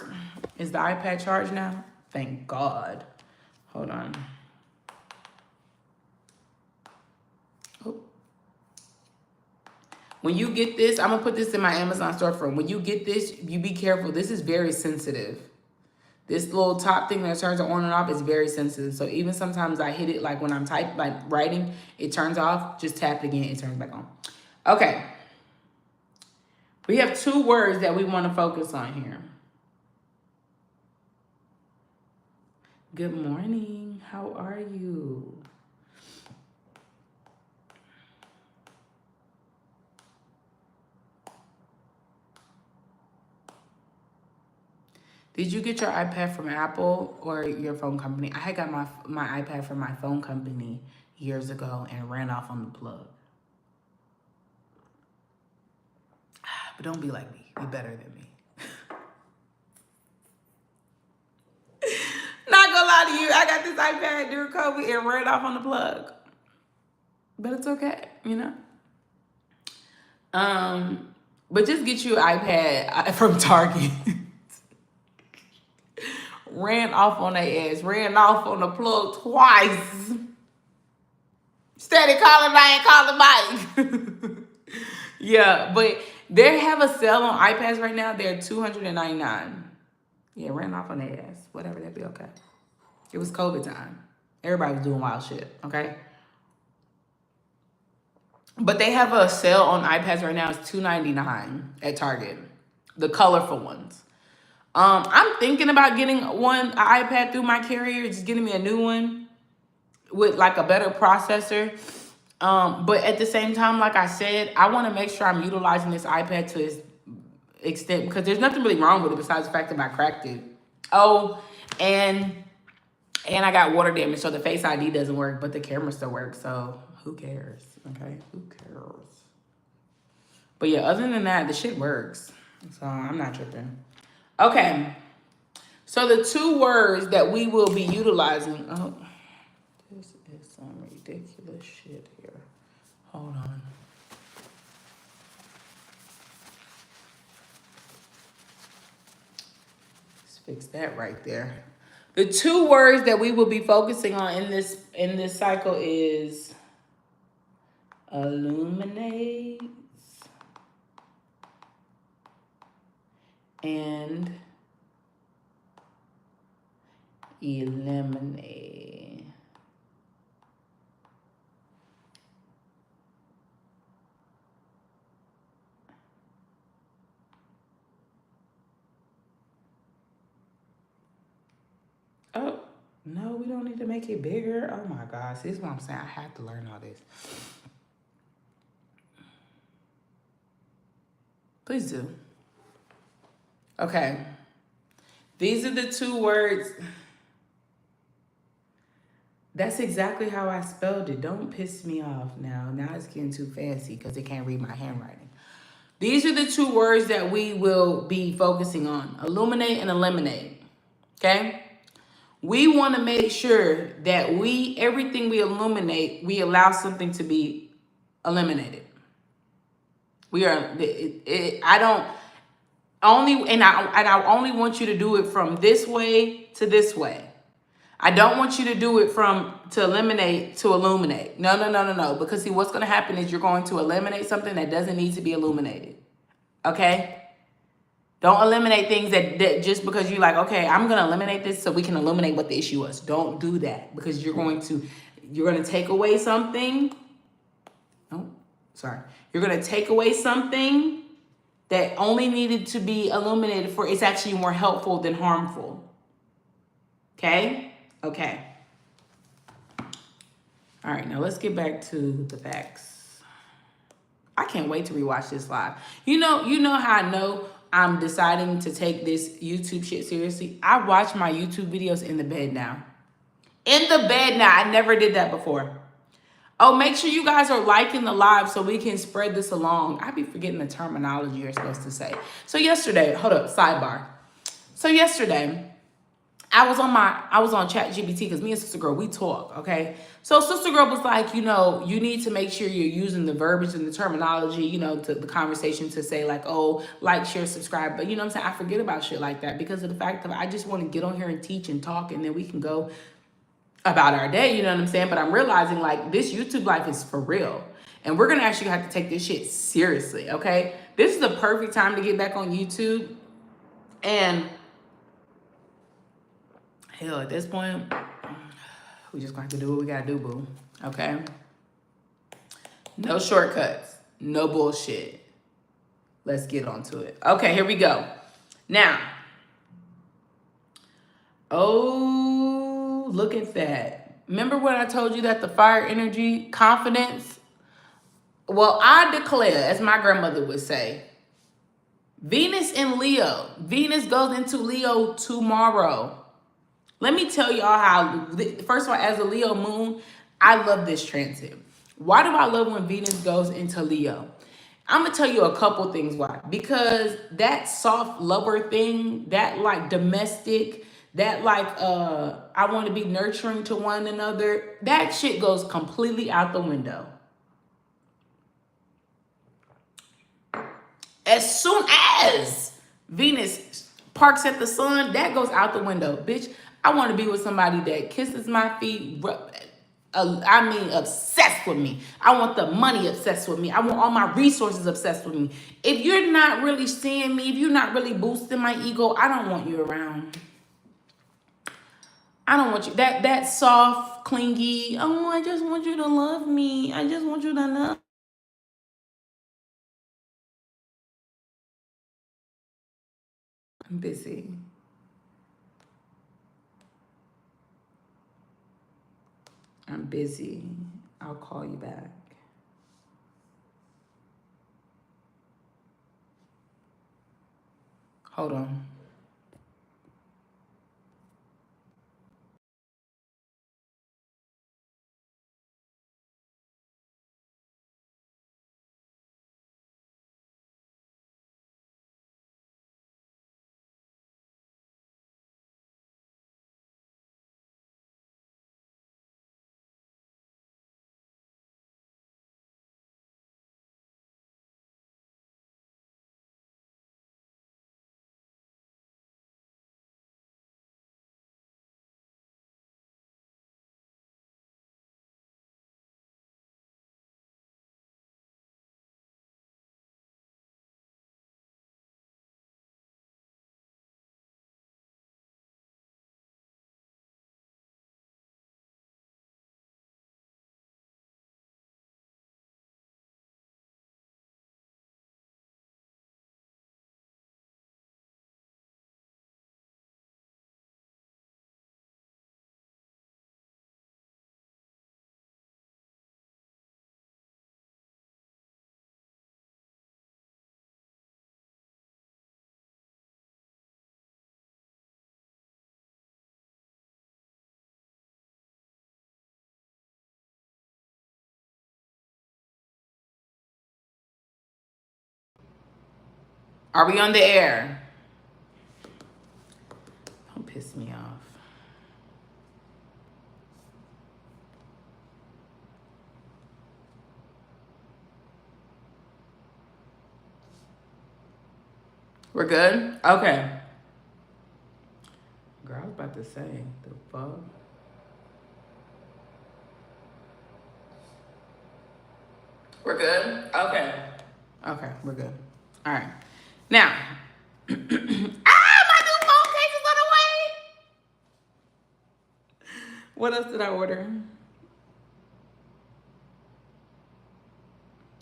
is the iPad charged now? Thank God. Hold on. Oh. When you get this, I'm gonna put this in my Amazon storefront. When you get this, you be careful. This is very sensitive. This little top thing that turns on and off is very sensitive. So even sometimes I hit it like when I'm writing, it turns off. Just tap it again, it turns back on. Okay. We have 2 words that we want to focus on here. Good morning. How are you? Did you get your iPad from Apple or your phone company? I had got my iPad from my phone company years ago and ran off on the plug. But don't be like me. Be better than me. Not gonna lie to you. I got this iPad during COVID and ran off on the plug. But it's okay, you know? But just get you an iPad from Target. Ran off on their ass. Ran off on the plug twice. Steady calling, I ain't calling Mike. Yeah, but they have a sale on iPads right now. They're $299. Yeah, ran off on their ass. Whatever, that'd be okay. It was COVID time. Everybody was doing wild shit, okay? But they have a sale on iPads right now. It's $299 at Target. The colorful ones. I'm thinking about getting an iPad through my carrier, just getting me a new one with like a better processor. But at the same time, like I said, I want to make sure I'm utilizing this iPad to its extent because there's nothing really wrong with it besides the fact that I cracked it. Oh, and I got water damage, so the Face ID doesn't work, but the camera still works. So who cares? Okay, who cares? But yeah, other than that, the shit works. So I'm not tripping. Okay, so the 2 words that we will be utilizing. Oh, this is some ridiculous shit here. Hold on. Let's fix that right there. The 2 words that we will be focusing on in this cycle is illuminates and eliminate. Oh, no, we don't need to make it bigger. Oh my gosh, this is what I'm saying. I have to learn all this. Please do. Okay. These are the 2 words. That's exactly how I spelled it. Don't piss me off now. Now it's getting too fancy because they can't read my handwriting. These are the 2 words that we will be focusing on. Illuminate and eliminate. Okay? We want to make sure that everything we illuminate, we allow something to be eliminated. I only want you to do it from this way to this way. I don't want you to do it from to eliminate to illuminate. No. Because see, what's going to happen is you're going to eliminate something that doesn't need to be illuminated. Okay? Don't eliminate things that just because you're like, okay, I'm going to eliminate this so we can illuminate what the issue was. Don't do that because you're going to take away something. Oh, sorry. You're going to take away something that only needed to be illuminated for it's actually more helpful than harmful. Okay? Okay. All right, now let's get back to the facts. I can't wait to rewatch this live. You know how I know I'm deciding to take this YouTube shit seriously? I watch my YouTube videos in the bed now. In the bed now. I never did that before. Oh, make sure you guys are liking the live so we can spread this along. I be forgetting the terminology you're supposed to say. So yesterday, hold up, sidebar. So yesterday, I was on ChatGPT because me and Sister Girl, we talk, okay? So Sister Girl was like, you need to make sure you're using the verbiage and the terminology, to the conversation to say like, oh, like, share, subscribe. But you know what I'm saying? I forget about shit like that because of the fact that I just want to get on here and teach and talk and then we can go about our day, you know what I'm saying? But I'm realizing like this YouTube life is for real. And we're going to actually have to take this shit seriously, okay? This is the perfect time to get back on YouTube. And hell, at this point, we just going to have to do what we got to do, boo. Okay? No shortcuts. No bullshit. Let's get on to it. Okay, here we go. Now, oh, look at that. Remember when I told you that the fire energy, confidence? Well, I declare, as my grandmother would say, Venus in Leo. Venus goes into Leo tomorrow. Let me tell y'all how, first of all, as a Leo moon, I love this transit. Why do I love when Venus goes into Leo? I'm going to tell you a couple things why. Because that soft lover thing, that like domestic, that like I want to be nurturing to one another, that shit goes completely out the window. As soon as Venus parks at the sun, that goes out the window. Bitch, I want to be with somebody that kisses my feet, obsessed with me. I want the money obsessed with me. I want all my resources obsessed with me. If you're not really seeing me, if you're not really boosting my ego, I don't want you around. I don't want you. That soft, clingy, oh, I just want you to love me. I just want you to love. I'm busy. I'm busy. I'll call you back. Hold on. Are we on the air? Don't piss me off. We're good? Okay. Girl, I was about to say, the fuck? We're good? Okay. Okay, we're good. All right. Now, my new phone case is on the way. What else did I order?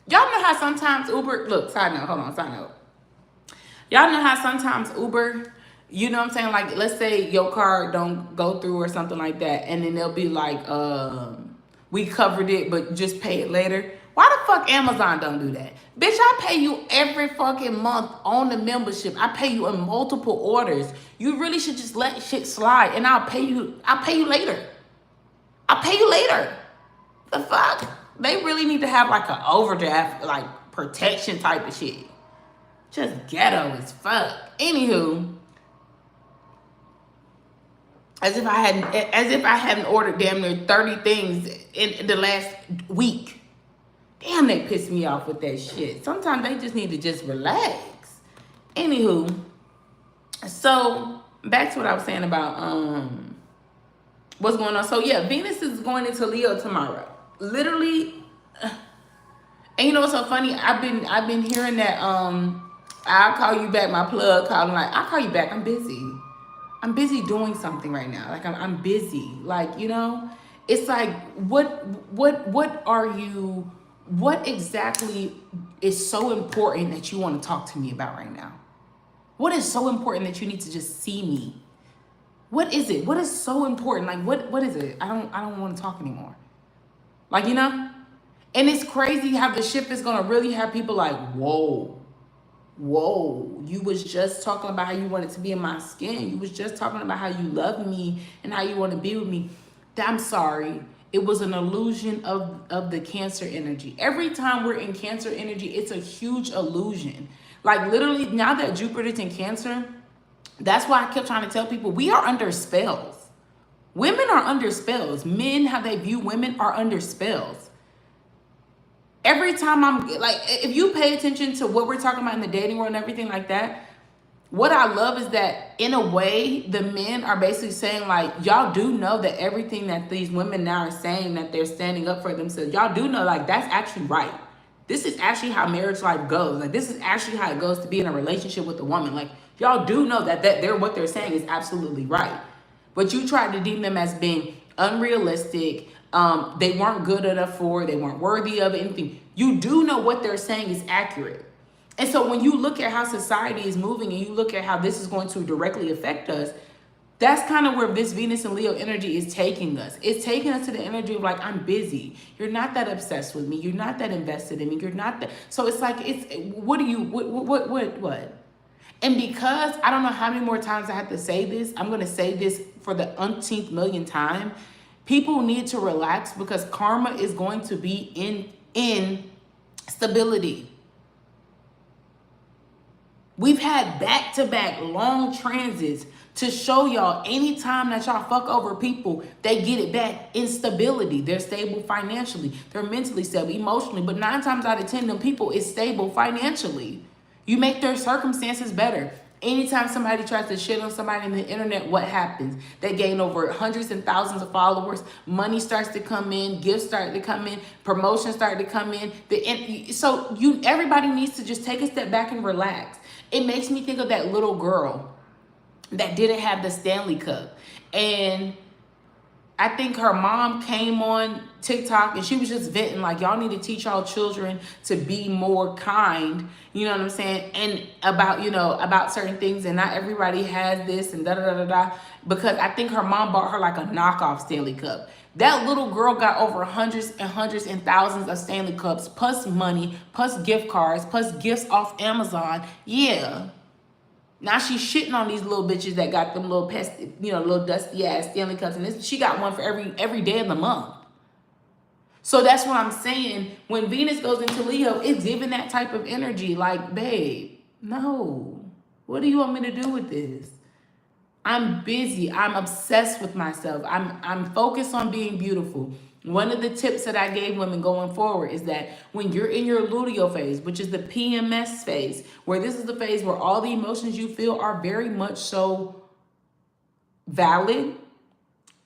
Y'all know how sometimes Uber, look, side note, hold on, side note. Y'all know how sometimes Uber, you know what I'm saying? Like, let's say your car don't go through or something like that, and then they'll be like, we covered it, but just pay it later. Why the fuck Amazon don't do that? Bitch, I pay you every fucking month on the membership. I pay you in multiple orders. You really should just let shit slide, and I'll pay you later. I'll pay you later. The fuck? They really need to have like an overdraft, like protection type of shit. Just ghetto as fuck. Anywho, as if I hadn't ordered damn near 30 things in the last week. Damn, they piss me off with that shit. Sometimes they just need to just relax. Anywho, so back to what I was saying about what's going on. So yeah, Venus is going into Leo tomorrow. Literally, And you know what's so funny? I've been hearing that I'll call you back, my plug calling like, I'll call you back. I'm busy. I'm busy doing something right now. Like I'm busy. Like, you know, it's like what are you what exactly is so important that you want to talk to me about right now? What is so important that you need to just see me? What is it? What is so important? Like what is it? I don't want to talk anymore. Like, you know? And it's crazy how the shift is gonna really have people like, whoa, whoa, you was just talking about how you wanted to be in my skin. You was just talking about how you love me and how you want to be with me. I'm sorry. It was an illusion of the Cancer energy. Every time we're in Cancer energy, it's a huge illusion. Like literally now that Jupiter's in Cancer, that's why I kept trying to tell people we are under spells. Women are under spells. Men, how they view women, are under spells. Every time I'm like, if you pay attention to what we're talking about in the dating world and everything like that, what I love is that in a way, the men are basically saying like, y'all do know that everything that these women now are saying that they're standing up for themselves, y'all do know like that's actually right. This is actually how marriage life goes. Like this is actually how it goes to be in a relationship with a woman. Like y'all do know that they're what they're saying is absolutely right. But you tried to deem them as being unrealistic. They weren't good enough for it. They weren't worthy of anything. You do know what they're saying is accurate. And so when you look at how society is moving and you look at how this is going to directly affect us, that's kind of where this Venus and Leo energy is taking us. It's taking us to the energy of like, I'm busy. You're not that obsessed with me. You're not that invested in me. You're not that. So it's like, what do you, what? And because I don't know how many more times I have to say this, I'm going to say this for the umpteenth million time. People need to relax because karma is going to be in stability. We've had back-to-back long transits to show y'all anytime that y'all fuck over people, they get it back in stability. They're stable financially. They're mentally stable, emotionally. But 9 times out of 10, them people is stable financially. You make their circumstances better. Anytime somebody tries to shit on somebody on the internet, what happens? They gain over hundreds and thousands of followers. Money starts to come in. Gifts start to come in. Promotions start to come in. Everybody needs to just take a step back and relax. It makes me think of that little girl that didn't have the Stanley Cup. And I think her mom came on TikTok and she was just venting like, y'all need to teach y'all children to be more kind, you know what I'm saying? And about certain things, and not everybody has this and da-da-da-da-da. Because I think her mom bought her like a knockoff Stanley Cup. That little girl got over hundreds and thousands of Stanley Cups, plus money, plus gift cards, plus gifts off Amazon. Yeah. Now she's shitting on these little bitches that got them little little dusty ass Stanley Cups. And she got one for every day of the month. So that's what I'm saying. When Venus goes into Leo, it's giving that type of energy. Like, babe, no. What do you want me to do with this? I'm busy. I'm obsessed with myself. I'm focused on being beautiful. One of the tips that I gave women going forward is that when you're in your luteal phase, which is the PMS phase, where this is the phase where all the emotions you feel are very much so valid,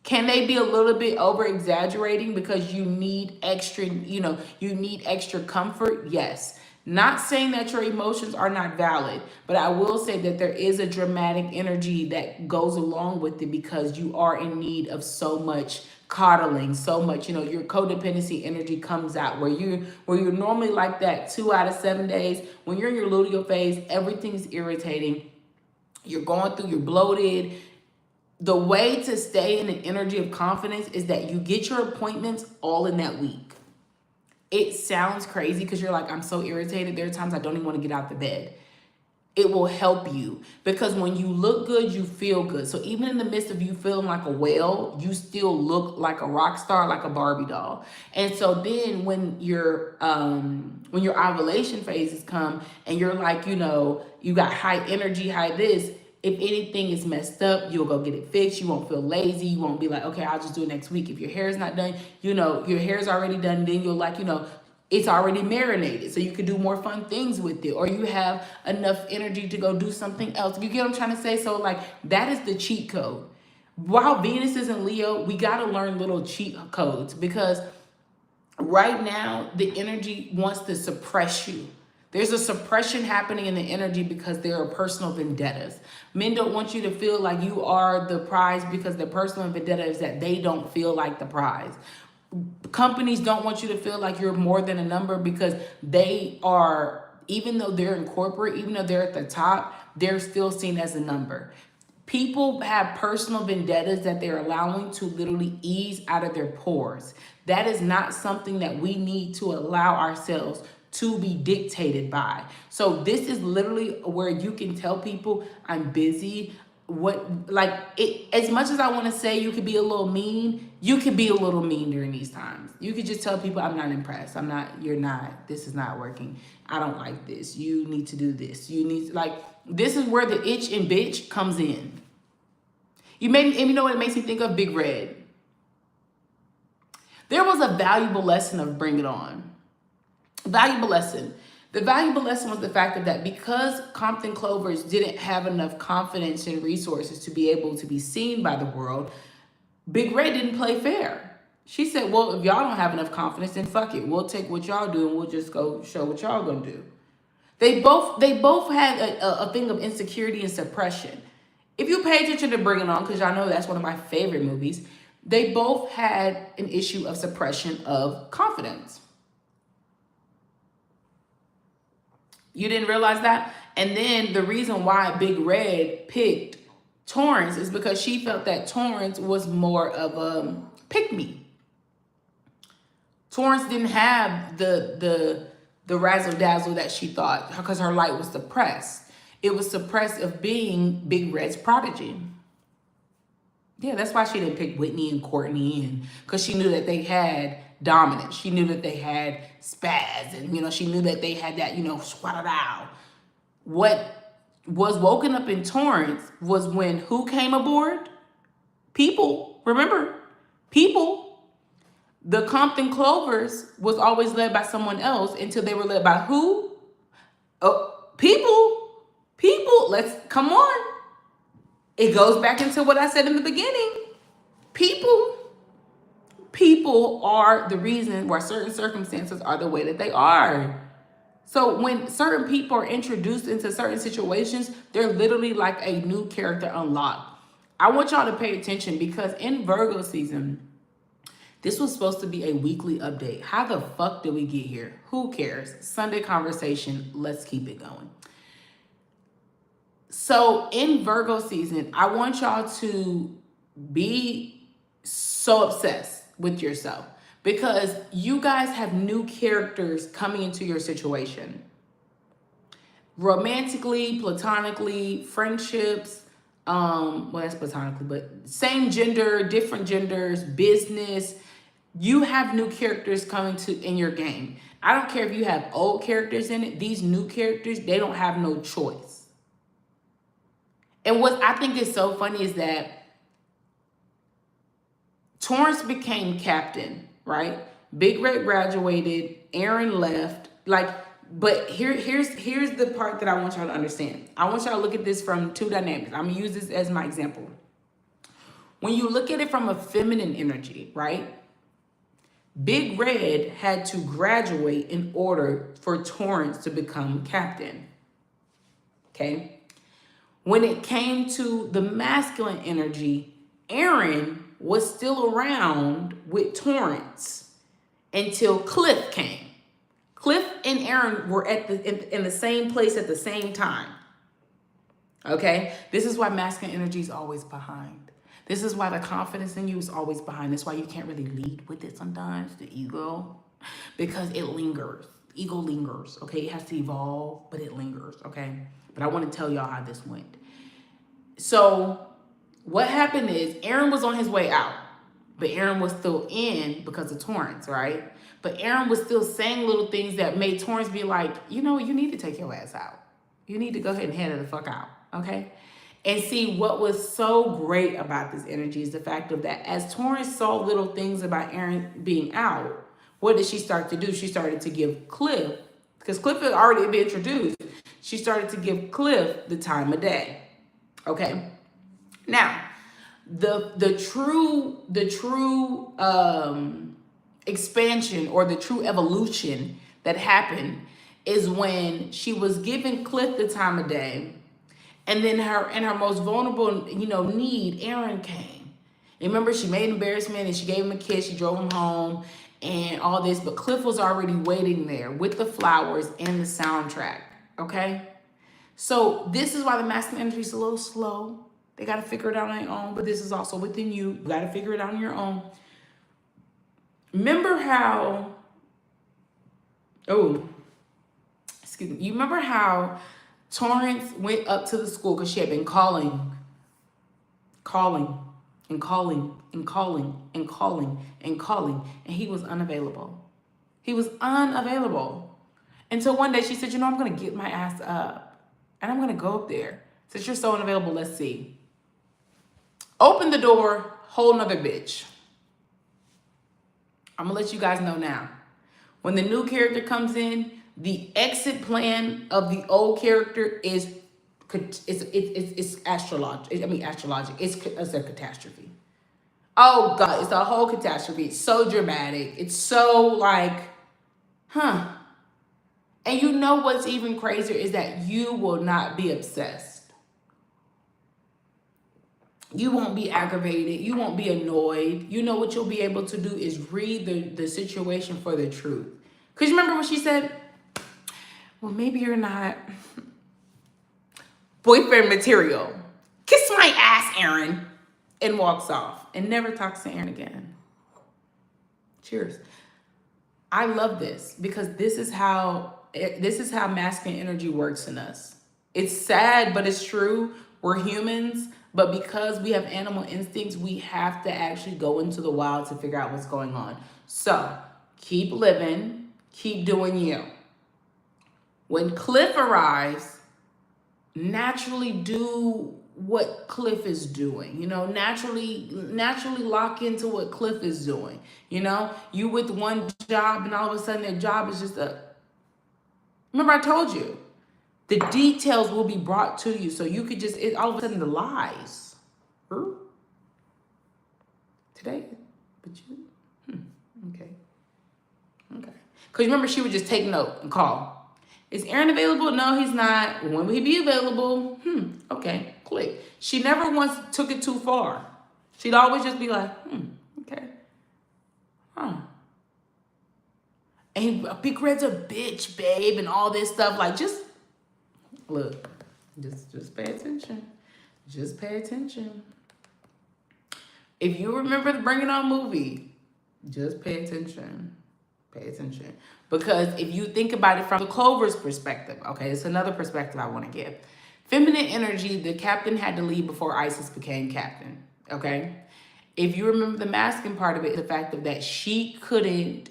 can they be a little bit over exaggerating because you need extra, you need extra comfort? Yes. Not saying that your emotions are not valid, but I will say that there is a dramatic energy that goes along with it because you are in need of so much coddling, so much, your codependency energy comes out where you're normally like that 2 out of 7 days. When you're in your luteal phase, everything's irritating. You're bloated. The way to stay in an energy of confidence is that you get your appointments all in that week. It sounds crazy because you're like, I'm so irritated. There are times I don't even want to get out the bed. It will help you because when you look good, you feel good. So even in the midst of you feeling like a whale, you still look like a rock star, like a Barbie doll. And so then when your ovulation phases come and you're like, you got high energy, high this, if anything is messed up, you'll go get it fixed. You won't feel lazy. You won't be like, okay, I'll just do it next week. If your hair is not done, your hair is already done. Then you'll it's already marinated. So you can do more fun things with it. Or you have enough energy to go do something else. You get what I'm trying to say? So that is the cheat code. While Venus is in Leo, we got to learn little cheat codes because Right now, the energy wants to suppress you. There's a suppression happening in the energy because there are personal vendettas. Men don't want you to feel like you are the prize because the personal vendetta is that they don't feel like the prize. Companies don't want you to feel like you're more than a number because they are, even though they're in corporate, even though they're at the top, they're still seen as a number. People have personal vendettas that they're allowing to literally ease out of their pores. That is not something that we need to allow ourselves to be dictated by. So this is literally where you can tell people I'm busy. What, like, it, as much as I want to say you could be a little mean, you could be a little mean during these times. You could just tell people I'm not impressed. I'm not, you're not, this is not working. I don't like this. You need to do this. You need to, like, this is where the itch and bitch comes in. You made, and you know what it makes me think of? Big Red. There was a valuable lesson of Bring It On. Valuable lesson. The valuable lesson was the fact that because Compton Clovers didn't have enough confidence and resources to be able to be seen by the world, Big Red didn't play fair. She said, well, if y'all don't have enough confidence, then fuck it. We'll take what y'all do and we'll just go show what y'all gonna do. They both had a thing of insecurity and suppression. If you pay attention to Bring It On, because y'all know that's one of my favorite movies, they both had an issue of suppression of confidence. You didn't realize that? And then the reason why Big Red picked Torrance is because she felt that Torrance was more of a pick-me. Torrance didn't have the razzle-dazzle that she thought because her light was suppressed. It was suppressed of being Big Red's prodigy. Yeah, that's why she didn't pick Whitney and Courtney, and because she knew that they had dominance. She knew that they had spaz, and you know, she knew that they had that, you know, swat-a-dow. What was woken up in Torrance was when who came aboard? People. Remember? People. The Compton Clovers was always led by someone else until they were led by who? Oh, people. People. Let's come on. It goes back into what I said in the beginning. People. People are the reason why certain circumstances are the way that they are. So when certain people are introduced into certain situations, they're literally like a new character unlocked. I want y'all to pay attention because in Virgo season, this was supposed to be a weekly update. How the fuck did we get here? Who cares? Sunday conversation. Let's keep it going. So in Virgo season, I want y'all to be so obsessed with yourself because you guys have new characters coming into your situation. Romantically, platonically, friendships, well, that's platonically, but same gender, different genders, business. You have new characters coming to in your game. I don't care if you have old characters in it. These new characters, they don't have no choice. And what I think is so funny is that Torrance became captain, right? Big Red graduated, Aaron left. Like, but here's the part that I want y'all to understand. I want y'all to look at this from two dynamics. I'm gonna use this as my example. When you look at it from a feminine energy, right? Big Red had to graduate in order for Torrance to become captain. Okay? When it came to the masculine energy, Aaron was still around with Torrance until Cliff came. Cliff and Aaron were at in the same place at the same time. Okay? This is why masculine energy is always behind. This is why the confidence in you is always behind. That's why you can't really lead with it sometimes, the ego, because it lingers. Ego lingers, okay? It has to evolve, but it lingers, okay? But I want to tell y'all how this went. So what happened is Aaron was on his way out, but Aaron was still in because of Torrance, right? But Aaron was still saying little things that made Torrance be like, you know, you need to take your ass out. You need to go ahead and head the fuck out, okay? And see, what was so great about this energy is the fact of that as Torrance saw little things about Aaron being out, what did she start to do? She started to give Cliff, because Cliff had already been introduced, she started to give Cliff the time of day. Okay? Now, the true expansion or the true evolution that happened is when she was giving Cliff the time of day, and then her most vulnerable, need, Aaron came. And remember, she made an embarrassment and she gave him a kiss, she drove him home and all this, but Cliff was already waiting there with the flowers and the soundtrack, okay? So this is why the masculine energy is a little slow. They got to figure it out on their own, but this is also within you. You got to figure it out on your own. Remember how, excuse me. You remember how Torrance went up to the school because she had been calling, and he was unavailable. He was unavailable. Until one day she said, I'm going to get my ass up and I'm going to go up there. Since you're so unavailable, let's see. Open the door, whole nother bitch. I'm going to let you guys know now. When the new character comes in, the exit plan of the old character is astrological. It's a catastrophe. Oh God, it's a whole catastrophe. It's so dramatic. It's so like, And you know what's even crazier is that you will not be obsessed. You won't be aggravated. You won't be annoyed. You know what you'll be able to do is read the situation for the truth. Because you remember when she said, well, maybe you're not boyfriend material. Kiss my ass, Aaron. And walks off and never talks to Aaron again. Cheers. I love this because this is how masculine energy works in us. It's sad, but it's true. We're humans, but because we have animal instincts, we have to actually go into the wild to figure out what's going on. So keep living, keep doing you. When Cliff arrives, naturally do what Cliff is doing, naturally lock into what Cliff is doing. You with one job and all of a sudden their job is just remember I told you, the details will be brought to you. So you could just, all of a sudden the lies. Today, but okay. Because remember she would just take note and call. Is Aaron available? No, he's not. When will he be available? Okay, click. She never once took it too far. She'd always just be like, okay. And Big Red's a bitch, babe, and all this stuff. Like, just, look, just pay attention. Just pay attention. If you remember the Bring It On movie, just pay attention. Pay attention. Because if you think about it from the Clover's perspective, okay, it's another perspective I want to give. Feminine energy, the captain had to leave before Isis became captain, okay? If you remember the masculine part of it, the fact of that she couldn't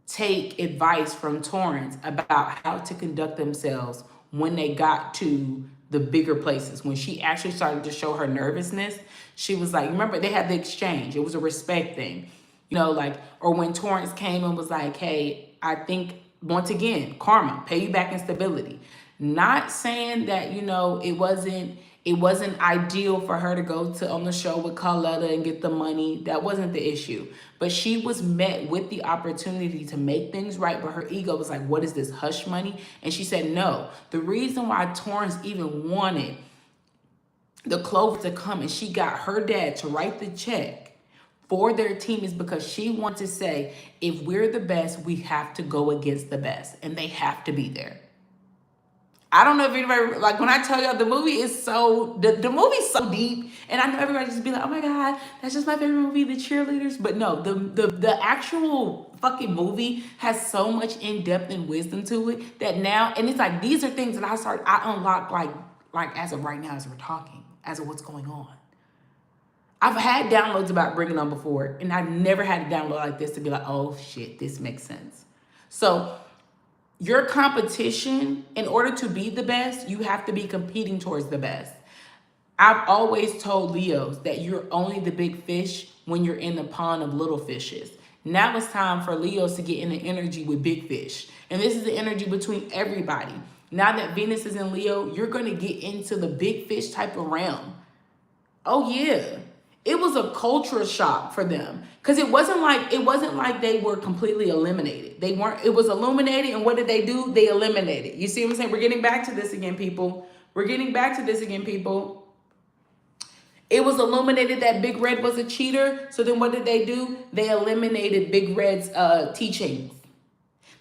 take advice from Torrance about how to conduct themselves when they got to the bigger places. When she actually started to show her nervousness, she was like, remember, they had the exchange. It was a respect thing. Or when Torrance came and was like, hey, I think, once again, karma, pay you back in stability. Not saying that, it wasn't ideal for her to go on the show with Carletta and get the money. That wasn't the issue. But she was met with the opportunity to make things right, but her ego was like, what is this, hush money? And she said, no. The reason why Torrance even wanted the Clover to come and she got her dad to write the check for their team is because she wants to say, if we're the best, we have to go against the best. And they have to be there. I don't know if anybody, like when I tell y'all the movie is the movie's so deep. And I know everybody just be like, oh my God, that's just my favorite movie, the cheerleaders. But no, the actual fucking movie has so much in-depth and wisdom to it that now, and it's like, these are things that I unlocked like as of right now, as we're talking, as of what's going on. I've had downloads about Bring It On before, and I've never had a download like this to be like, oh shit, this makes sense. So your competition, in order to be the best, you have to be competing towards the best. I've always told Leos that you're only the big fish when you're in the pond of little fishes. Now it's time for Leos to get in the energy with big fish. And this is the energy between everybody. Now that Venus is in Leo, you're going to get into the big fish type of realm. Oh yeah. It was a culture shock for them because it wasn't like they were completely eliminated. They weren't. It was illuminated, and what did they do? They eliminated. You see what I'm saying? We're getting back to this again, people. We're getting back to this again, people. It was illuminated that Big Red was a cheater. So then what did they do? They eliminated Big Red's teachings.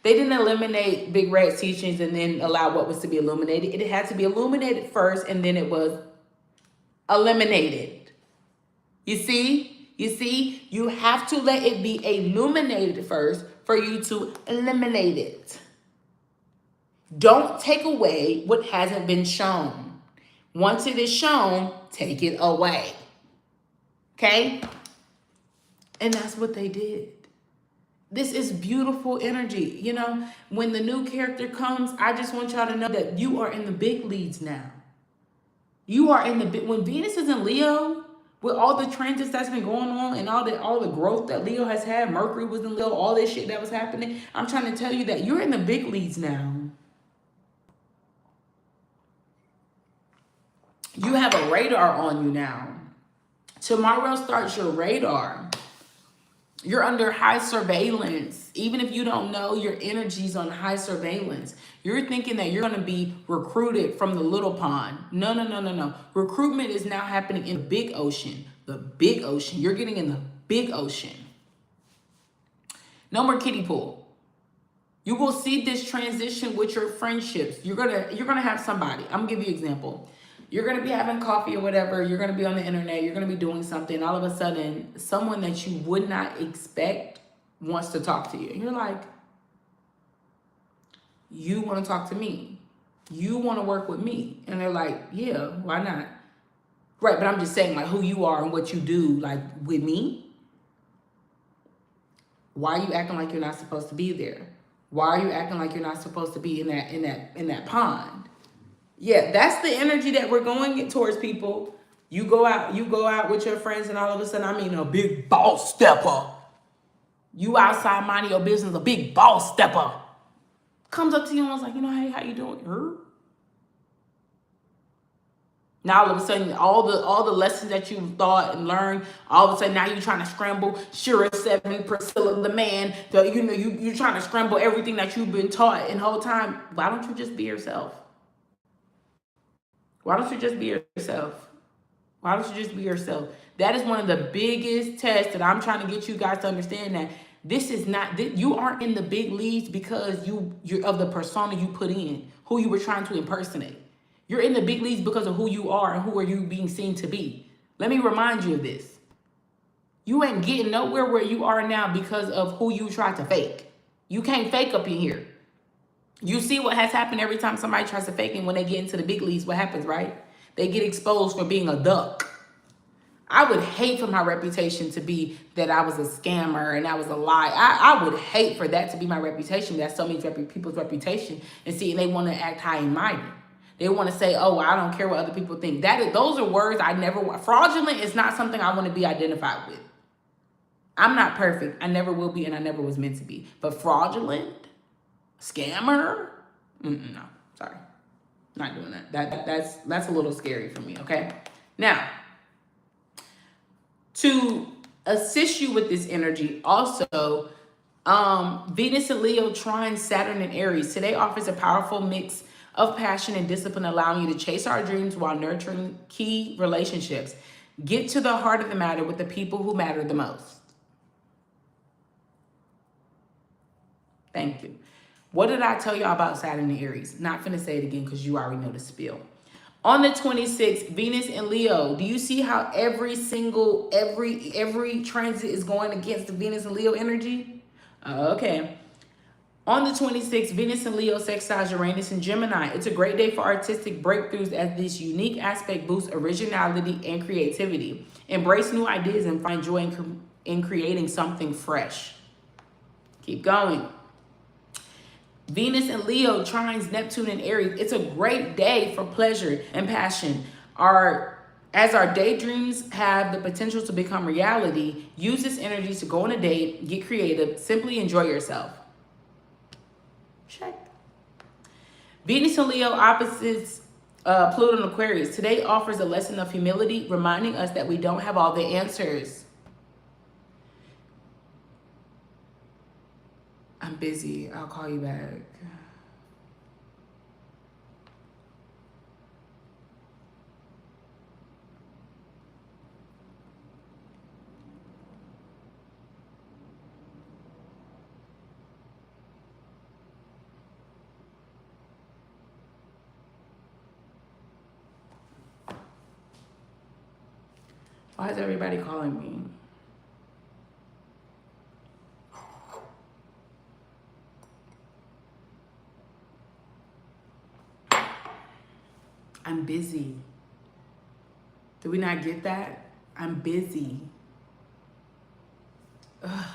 They didn't eliminate Big Red's teachings and then allow what was to be illuminated. It had to be illuminated first, and then it was eliminated. You see? You have to let it be illuminated first for you to eliminate it. Don't take away what hasn't been shown. Once it is shown, take it away. Okay? And that's what they did. This is beautiful energy. You know, when the new character comes, I just want y'all to know that you are in the big leads now. You are in the big, when Venus is in Leo, with all the transits that's been going on and all the growth that Leo has had, Mercury was in Leo, all this shit that was happening, I'm trying to tell you that you're in the big leagues now. You have a radar on you now. Tomorrow starts your radar. You're under high surveillance. Even if you don't know, your energy's on high surveillance. You're thinking that you're going to be recruited from the little pond. No. Recruitment is now happening in the big ocean. The big ocean. You're getting in the big ocean. No more kiddie pool. You will see this transition with your friendships. You're gonna have somebody. I'm gonna give you an example. You're going to be having coffee or whatever. You're going to be on the internet. You're going to be doing something. All of a sudden, someone that you would not expect wants to talk to you. And you're like, you want to talk to me? You want to work with me? And they're like, yeah, why not? Right, but I'm just saying, like, who you are and what you do, like, with me. Why are you acting like you're not supposed to be there? Why are you acting like you're not supposed to be in that pond? Yeah, that's the energy that we're going towards, people. You go out with your friends, and all of a sudden, I mean, a big boss stepper. You outside minding your business, a big boss stepper comes up to you and was like, you know, hey, how you doing? Now all of a sudden, all the lessons that you thought and learned, all of a sudden now you're trying to scramble Shira 7, Priscilla the man. So you're trying to scramble everything that you've been taught and the whole time. Why don't you just be yourself? Why don't you just be yourself? Why don't you just be yourself? That is one of the biggest tests that I'm trying to get you guys to understand, that this is not, you aren't in the big leagues because you're of the persona you put in, who you were trying to impersonate. You're in the big leagues because of who you are and who are you being seen to be. Let me remind you of this. You ain't getting nowhere where you are now because of who you tried to fake. You can't fake up in here. You see what has happened every time somebody tries to fake it. When they get into the big leagues, what happens, right? They get exposed for being a duck. I would hate for my reputation to be that I was a scammer and I was a lie. I would hate for that to be my reputation. That's so many people's reputation. And see, and they want to act high and mighty. They want to say, oh, I don't care what other people think. Those are words I never want. Fraudulent is not something I want to be identified with. I'm not perfect. I never will be, and I never was meant to be. But fraudulent? Scammer? No, sorry. Not doing that. That's a little scary for me, okay? Now, to assist you with this energy, also, Venus and Leo trine Saturn and Aries. Today offers a powerful mix of passion and discipline, allowing you to chase our dreams while nurturing key relationships. Get to the heart of the matter with the people who matter the most. Thank you. What did I tell y'all about Saturn and Aries? Not finna say it again because you already know the spiel. On the 26th, Venus and Leo. Do you see how every transit is going against the Venus and Leo energy? Okay. On the 26th, Venus and Leo sextiles Uranus and Gemini. It's a great day for artistic breakthroughs as this unique aspect boosts originality and creativity. Embrace new ideas and find joy in creating something fresh. Keep going. Venus and Leo trines Neptune and Aries. It's a great day for pleasure and passion. As our daydreams have the potential to become reality, use this energy to go on a date, get creative, simply enjoy yourself. Check. Venus and Leo opposites Pluto and Aquarius. Today offers a lesson of humility, reminding us that we don't have all the answers. I'm busy. I'll call you back. Why is everybody calling me? I'm busy. Did we not get that? I'm busy. Ugh.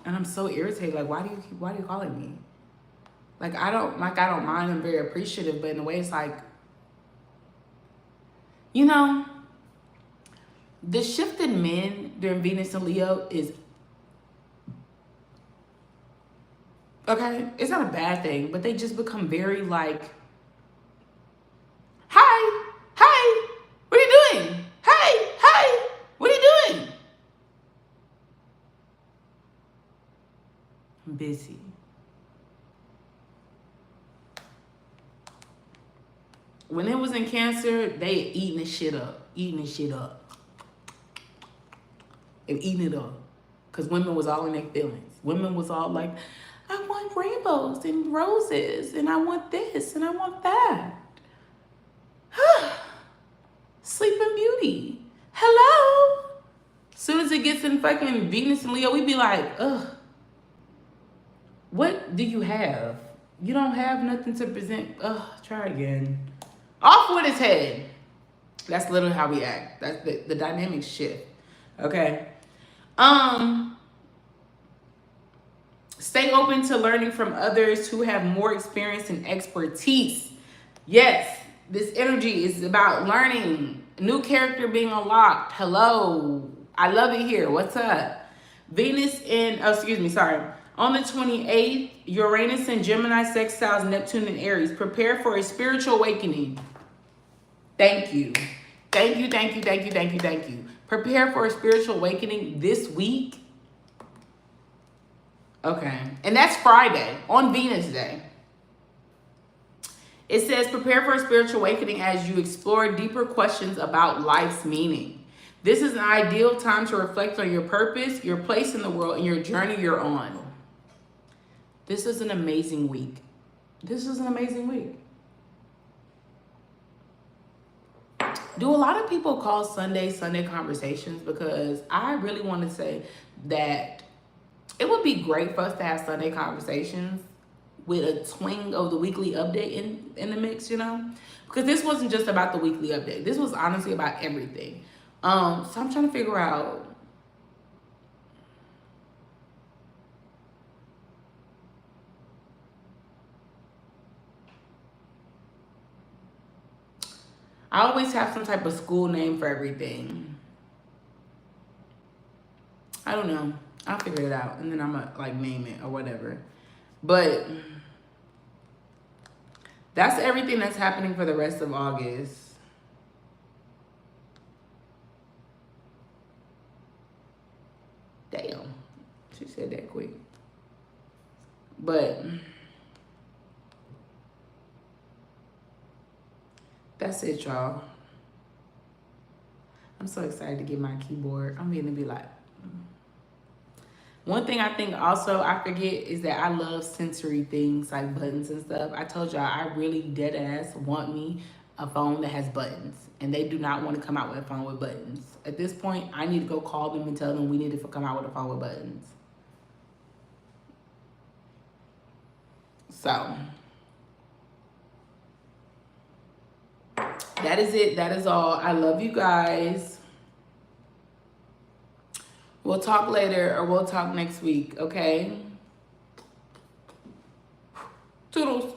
And I'm so irritated. Like, why are you calling me? Like, I don't mind. I'm very appreciative, but in a way it's like, you know, the shift in men during Venus and Leo is, okay, it's not a bad thing, but they just become very like, hi, what are you doing? Hey, what are you doing? I'm busy. When it was in Cancer, they eating this shit up. They eating it up. Because women was all in their feelings. Women was all like, I want rainbows and roses, and I want this, and I want that. Sleeping Beauty. Hello? As soon as it gets in fucking Venus and Leo, we be like, ugh. What do you have? You don't have nothing to present. Ugh, try again. Off with his head. That's literally how we act. That's the dynamic shift. Okay. Stay open to learning from others who have more experience and expertise. Yes, this energy is about learning. New character being unlocked. Hello. I love it here. What's up? Venus in, on the 28th, Uranus and Gemini sextiles Neptune and Aries. Prepare for a spiritual awakening. Thank you. Prepare for a spiritual awakening this week. Okay. And that's Friday on Venus Day. It says, prepare for a spiritual awakening as you explore deeper questions about life's meaning. This is an ideal time to reflect on your purpose, your place in the world, and your journey you're on. This is an amazing week. Do a lot of people call Sunday conversations? Because I really want to say that it would be great for us to have Sunday conversations with a twang of the weekly update in the mix, you know? Because this wasn't just about the weekly update. This was honestly about everything. So I'm trying to figure out. I always have some type of school name for everything. I don't know. I'll figure it out. And then I'm going to like name it or whatever. But that's everything that's happening for the rest of August. Damn. She said that quick. But that's it, y'all. I'm so excited to get my keyboard. I'm going to be like... One thing I think also I forget is that I love sensory things like buttons and stuff. I told y'all I really dead ass want me a phone that has buttons. And they do not want to come out with a phone with buttons. At this point, I need to go call them and tell them we need to come out with a phone with buttons. So, that is it. That is all. I love you guys. We'll talk later or we'll talk next week, okay? Toodles.